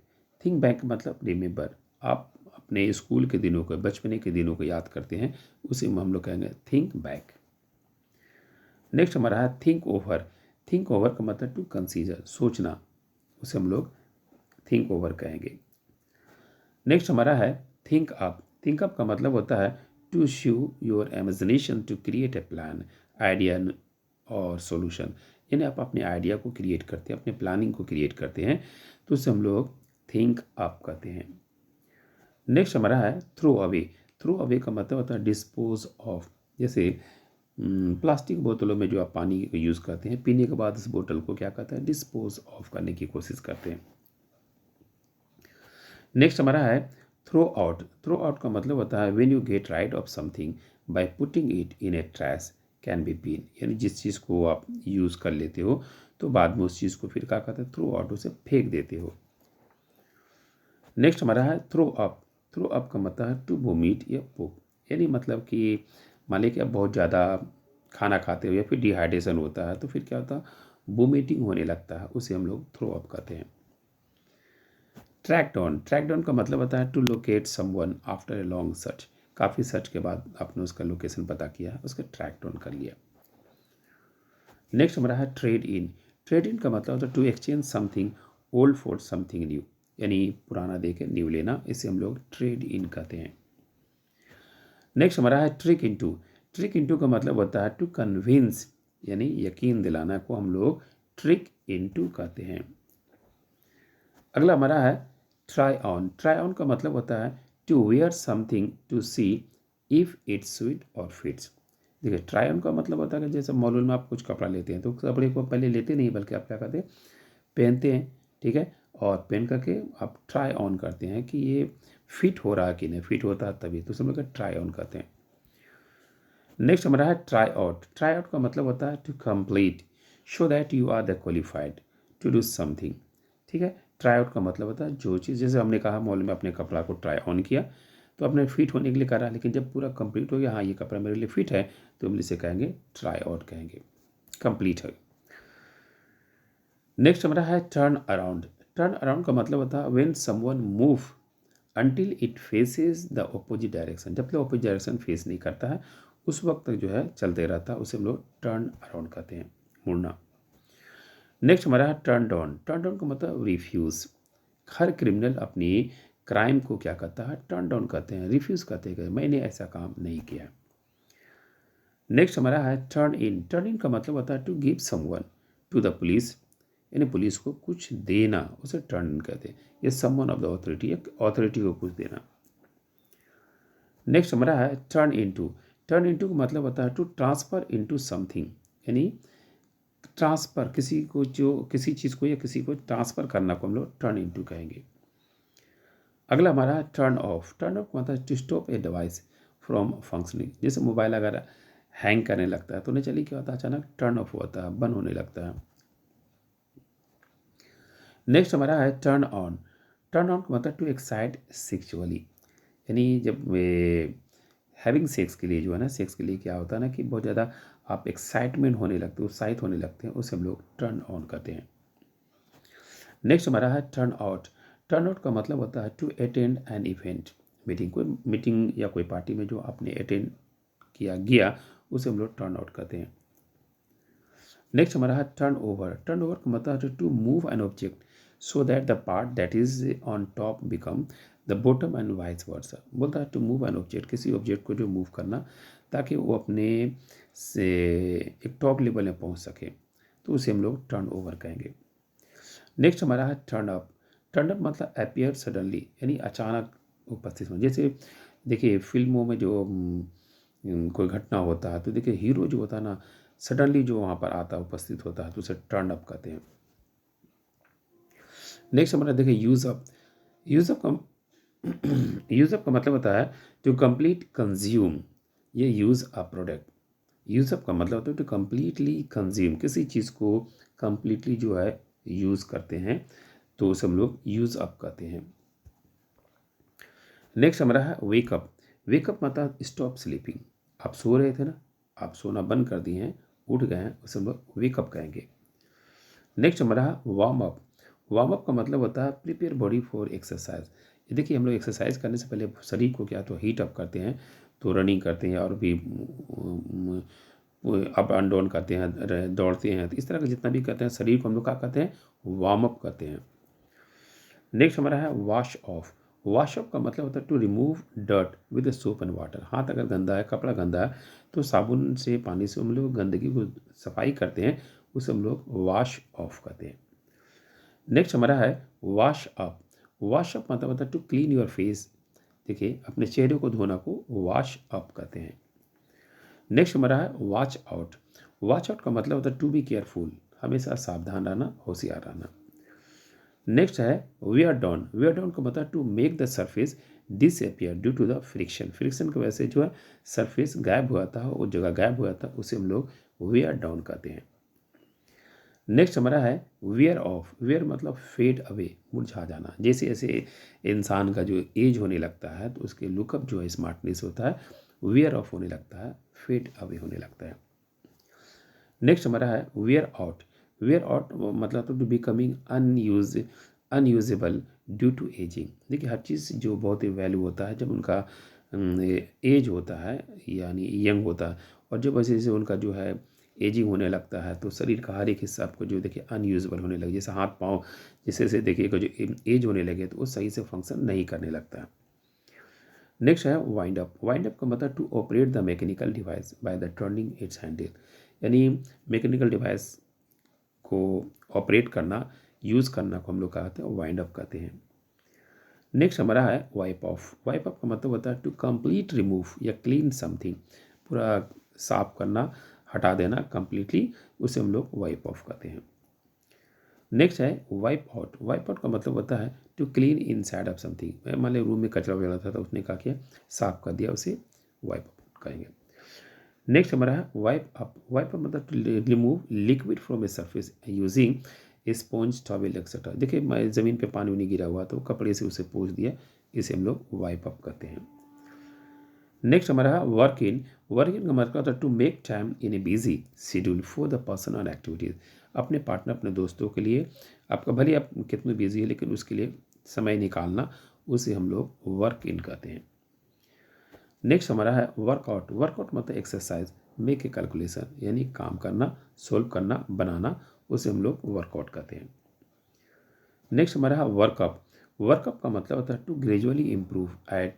Speaker 1: थिंक बैक मतलब रिमेंबर। आप अपने स्कूल के दिनों को, बचपने के दिनों को याद करते हैं, उसे हम लोग कहेंगे थिंक बैक। नेक्स्ट हमारा है थिंक ओवर। थिंक ओवर का मतलब टू कंसीडर, सोचना, उसे हम लोग थिंक ओवर कहेंगे। नेक्स्ट हमारा है थिंक अप। थिंक अप का मतलब होता है to show your imagination to create a plan, idea और सॉल्यूशन। यानी आप अपने आइडिया को क्रिएट करते हैं, अपने प्लानिंग को क्रिएट करते हैं, तो उसे हम लोग थिंक अप कहते हैं। नेक्स्ट हमारा है थ्रो अवे। थ्रो अवे का मतलब होता है डिस्पोज ऑफ। जैसे प्लास्टिक बोतलों में जो आप पानी यूज़ करते हैं, पीने के बाद उस बोतल को क्या कहते हैं, डिस्पोज ऑफ करने की कोशिश करते हैं। नेक्स्ट हमारा है थ्रो आउट। थ्रो आउट का मतलब होता है when you get rid of something by putting it in a trash can be bin. यानी जिस चीज़ को आप यूज़ कर लेते हो तो बाद में उस चीज़ को फिर क्या कहते हैं, थ्रो आउट, उसे फेंक देते हो। नेक्स्ट हमारा है थ्रो अप। थ्रो अप का मतलब है टू वोमिट या पुक। यानी मतलब कि मान लीजिए कि आप बहुत ज़्यादा खाना खाते हो या फिर डिहाइड्रेशन होता है तो फिर क्या होता है, वोमिटिंग होने लगता है, उसे हम लोग थ्रो अप कहते हैं। Track down. ट्रैक डाउन का मतलब होता है to locate someone after a long search. काफ़ी सर्च के बाद आपने उसका लोकेशन पता किया, उसका ट्रैक डाउन कर लिया। नेक्स्ट हमारा है ट्रेड इन। ट्रेड इन का मतलब होता है to exchange something old for something new. यानी पुराना दे के न्यू लेना, इसे हम लोग ट्रेड इन कहते हैं। नेक्स्ट हमारा है ट्रिक इनटू। ट्रिक इनटू का मतलब होता है टू कन्विंस, यानी यकीन दिलाना को हम लोग ट्रिक इनटू कहते हैं। अगला हमारा है ट्राई ऑन। ट्राई ऑन का मतलब होता है to wear something to see if it's sweet और फिट्स। देखिए, ट्राई ऑन का मतलब होता है कि जैसे मॉल में आप कुछ कपड़ा लेते हैं तो कपड़े को पहले लेते नहीं, बल्कि आप क्या करते हैं, पहनते हैं, ठीक है, और पहन करके आप ट्राई ऑन करते हैं कि ये फिट हो रहा है कि नहीं। फिट होता है तभी तो सब लोग ट्राई ऑन करते हैं। नेक्स्ट हमारा है ट्राई आउट। ट्राई आउट का मतलब होता है to complete, show that you are the qualified to do something. ठीक है, ट्राई आउट का मतलब होता है जो चीज़, जैसे हमने कहा मॉल में अपने कपड़ा को ट्राई ऑन किया तो अपने फिट होने के लिए करा, लेकिन जब पूरा कंप्लीट हो गया, हाँ ये कपड़ा मेरे लिए फिट है, तो हम इसे कहेंगे ट्राई आउट कहेंगे, कंप्लीट है। नेक्स्ट हमारा है टर्न अराउंड। टर्न अराउंड का मतलब होता है when someone move until it faces the opposite direction. जब तक ऑपोजिट डायरेक्शन फेस नहीं करता है उस वक्त तक जो है चलते रहता है, उसे हम लोग टर्न अराउंड कहते हैं, मुड़ना। नेक्स्ट हमारा है टर्न डाउन। टर्न डाउन का मतलब रिफ्यूज़। हर क्रिमिनल अपनी क्राइम को क्या करता है, टर्न डाउन करते हैं, रिफ्यूज़ करते हैं कि मैंने ऐसा काम नहीं किया। नेक्स्ट हमारा है टर्न इन। टर्न इन का मतलब होता है to give someone to the police, यानी पुलिस को कुछ देना, उसे टर्न इन कहते हैं। ये समवन ऑफ द अथॉरिटी, एक अथॉरिटी को कुछ देना। नेक्स्ट हमारा है टर्न इनटू। टर्न इनटू का मतलब होता है टू ट्रांसफर इनटू समथिंग, यानी ट्रांसफ़र किसी को, जो किसी चीज़ को या किसी को ट्रांसफ़र करना को हम लोग टर्न इनटू कहेंगे। अगला हमारा है टर्न ऑफ। टर्न ऑफ मतलब to stop a device from functioning. जैसे मोबाइल अगर हैंग करने लगता है तो नेचुरली क्या होता है, अचानक टर्न ऑफ होता है, बंद होने लगता है। नेक्स्ट हमारा है टर्न ऑन। टर्न ऑन का मतलब टू एक्साइट सेक्सुअली, यानी जब हैविंग सेक्स के लिए जो है ना, सेक्स के लिए क्या होता है ना कि बहुत ज़्यादा आप एक्साइटमेंट होने लगते हो, उत्साहित होने लगते हैं, उसे हम लोग टर्न ऑन करते हैं। नेक्स्ट हमारा है टर्न आउट। टर्न आउट का मतलब होता है to attend an event, meeting, कोई मीटिंग या कोई पार्टी में जो आपने अटेंड किया गया, उसे हम लोग टर्न आउट करते हैं। नेक्स्ट हमारा है टर्न ओवर। टर्न ओवर का मतलब है to move an object so that the part that is on top become the bottom and vice versa. बोलता है टू मूव एन ऑब्जेक्ट, किसी ऑब्जेक्ट को जो मूव करना ताकि वो अपने से एक टॉप लेवल में पहुंच सके, तो उसे हम लोग टर्न ओवर कहेंगे। नेक्स्ट हमारा है टर्न अप। टर्न अप मतलब अपियर सडनली, यानी अचानक उपस्थित हो। जैसे देखिए फिल्मों में जो कोई घटना होता है तो देखिए हीरो जो होता है ना, सडनली जो वहाँ पर आता है, उपस्थित होता है, तो उसे टर्न अप कहते हैं। नेक्स्ट हमारा देखिए यूज अप। यूज अप का यूज अप का मतलब होता है टू कंप्लीट कंज्यूम, ये use a product. Use up का मतलब होता है टू कम्प्लीटली कंज्यूम, किसी चीज़ को कम्प्लीटली जो है यूज़ करते हैं, तो उसे हम लोग यूज़ अप कहते हैं। नेक्स्ट हमारा है वेकअप। वेकअप मतलब स्टॉप स्लीपिंग, आप सो रहे थे ना, आप सोना बंद कर दिए हैं, उठ गए हैं, उसे हम लोग वेकअप कहेंगे। नेक्स्ट हमारा है वार्म अप। वार्म अप का मतलब होता है प्रिपेयर बॉडी फॉर एक्सरसाइज। ये देखिए हम लोग एक्सरसाइज करने से पहले शरीर को क्या तो हीट अप करते हैं, तो रनिंग करते हैं और भी अप एंड डाउन करते हैं, दौड़ते हैं, तो इस तरह का जितना भी करते हैं शरीर को हम लोग क्या कहते हैं, वार्म अप करते हैं। नेक्स्ट हमारा है वॉश ऑफ। वॉश ऑफ का मतलब होता है to remove dirt with soap and water. हाथ अगर गंदा है, कपड़ा गंदा है, तो साबुन से, पानी से हम लोग गंदगी को सफाई करते हैं, उसे हम लोग वॉश ऑफ करते हैं। नेक्स्ट हमारा है वॉश अप। वॉश अप मतलब होता है टू क्लीन योर फेस। देखिए अपने चेहरे को धोना को वॉश अप कहते हैं। नेक्स्ट हमारा है वॉच आउट। वॉच आउट का मतलब होता है टू बी केयरफुल, हमेशा सावधान रहना, होशियार रहना। नेक्स्ट है वेयर डाउन। वेयर डाउन का मतलब to make the surface disappear due to the friction. Friction की वजह से जो है सरफेस गायब हुआ था, वो जगह गायब हुआ था, उसे हम लोग वेयर डाउन कहते हैं। नेक्स्ट हमारा है वेयर ऑफ। वेयर मतलब फेड अवे, मुरझा जाना। जैसे जैसे इंसान का जो एज होने लगता है तो उसके लुकअप जो है, स्मार्टनेस होता है, वेयर ऑफ होने लगता है, फेड अवे होने लगता है। नेक्स्ट हमारा है वेयर आउट। वेयर आउट मतलब तो to becoming unusable due to aging. देखिए हर चीज़ जो बहुत ही वैल्यू होता है जब उनका एज होता है, यानी यंग होता है, और जब वैसे जैसे उनका जो है एजिंग होने लगता है तो शरीर का हर एक हिस्सा आपको जो देखिए अनयूजेबल होने लगे, जैसे हाथ पाँव, जैसे जैसे देखिएगा जो एज होने लगे तो वो सही से फंक्शन नहीं करने लगता है। नेक्स्ट है वाइंड अप। वाइंड अप का मतलब to operate the mechanical device by the turning its handle, यानी मैकेनिकल डिवाइस को ऑपरेट करना, यूज़ करना को हम लोग कहते हैं वाइंड अप कहते हैं। नेक्स्ट हमारा है वाइप ऑफ। वाइप ऑफ का मतलब होता है टू कंप्लीट रिमूव या क्लीन समथिंग, पूरा साफ करना, हटा देना कंप्लीटली, उसे हम लोग वाइप ऑफ कहते हैं। नेक्स्ट है वाइप आउट। वाइप आउट का मतलब होता है to clean inside of something. मान लीजिए रूम में कचरा वगैरह था तो उसने क्या किया, साफ कर दिया, उसे वाइप आउट कहेंगे। नेक्स्ट हमारा है वाइप अप। वाइप अप मतलब to remove liquid from a surface using sponge, towel etcetera. देखिए ज़मीन पे पानी नहीं गिरा हुआ तो कपड़े से उसे पोंछ दिया, इसे हम लोग वाइप अप करते हैं। नेक्स्ट हमारा है वर्क इन। वर्क इन का मतलब होता है to make time in a busy schedule for the person और एक्टिविटीज़। अपने पार्टनर, अपने दोस्तों के लिए, आपका भले आप कितने बिजी है लेकिन उसके लिए समय निकालना, उसे हम लोग वर्क इन कहते हैं। नेक्स्ट हमारा है वर्कआउट। वर्कआउट मतलब एक्सरसाइज, मेक ए कैलकुलेशन, यानी काम करना, सोल्व करना, बनाना, उसे हम लोग वर्कआउट कहते हैं। नेक्स्ट हमारा है वर्कअप। वर्कअप का मतलब होता है टू ग्रेजुअली इम्प्रूव एट,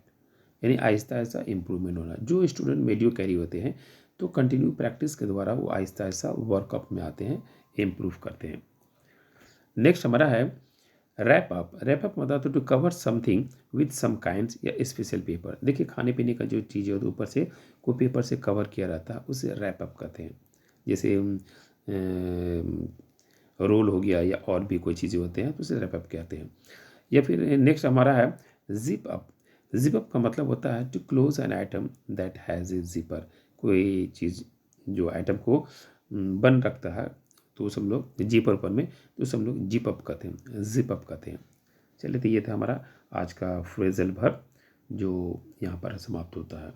Speaker 1: यानी आहिस्ता आहिस्ता इम्प्रूवमेंट होना। जो स्टूडेंट मेडियो कैरी होते हैं तो कंटिन्यू प्रैक्टिस के द्वारा वो आहिस्ता आहिस्ता वर्कअप में आते हैं, इम्प्रूव करते हैं। नेक्स्ट हमारा है रैप अप। रैप अप मतलब to cover something with some kinds या स्पेशल पेपर। देखिए खाने पीने का जो चीज़ है ऊपर से कोई पेपर से कवर किया रहता है उसे रैप अप कहते हैं। जैसे रोल हो गया या और भी कोई चीज़ें होते हैं तो उसे रैप अप कहते हैं। या फिर नेक्स्ट हमारा है जिप अप। जिप अप का मतलब होता है to close an item that has a zipper. कोई चीज़ जो आइटम को बंद रखता है तो उसे हम लोग जीपर पर में तो उसे हम लोग जिप अप कहते हैं, जिप अप कहते हैं। चलिए तो ये था हमारा आज का फ्रेजल वर्ब जो यहाँ पर समाप्त होता है।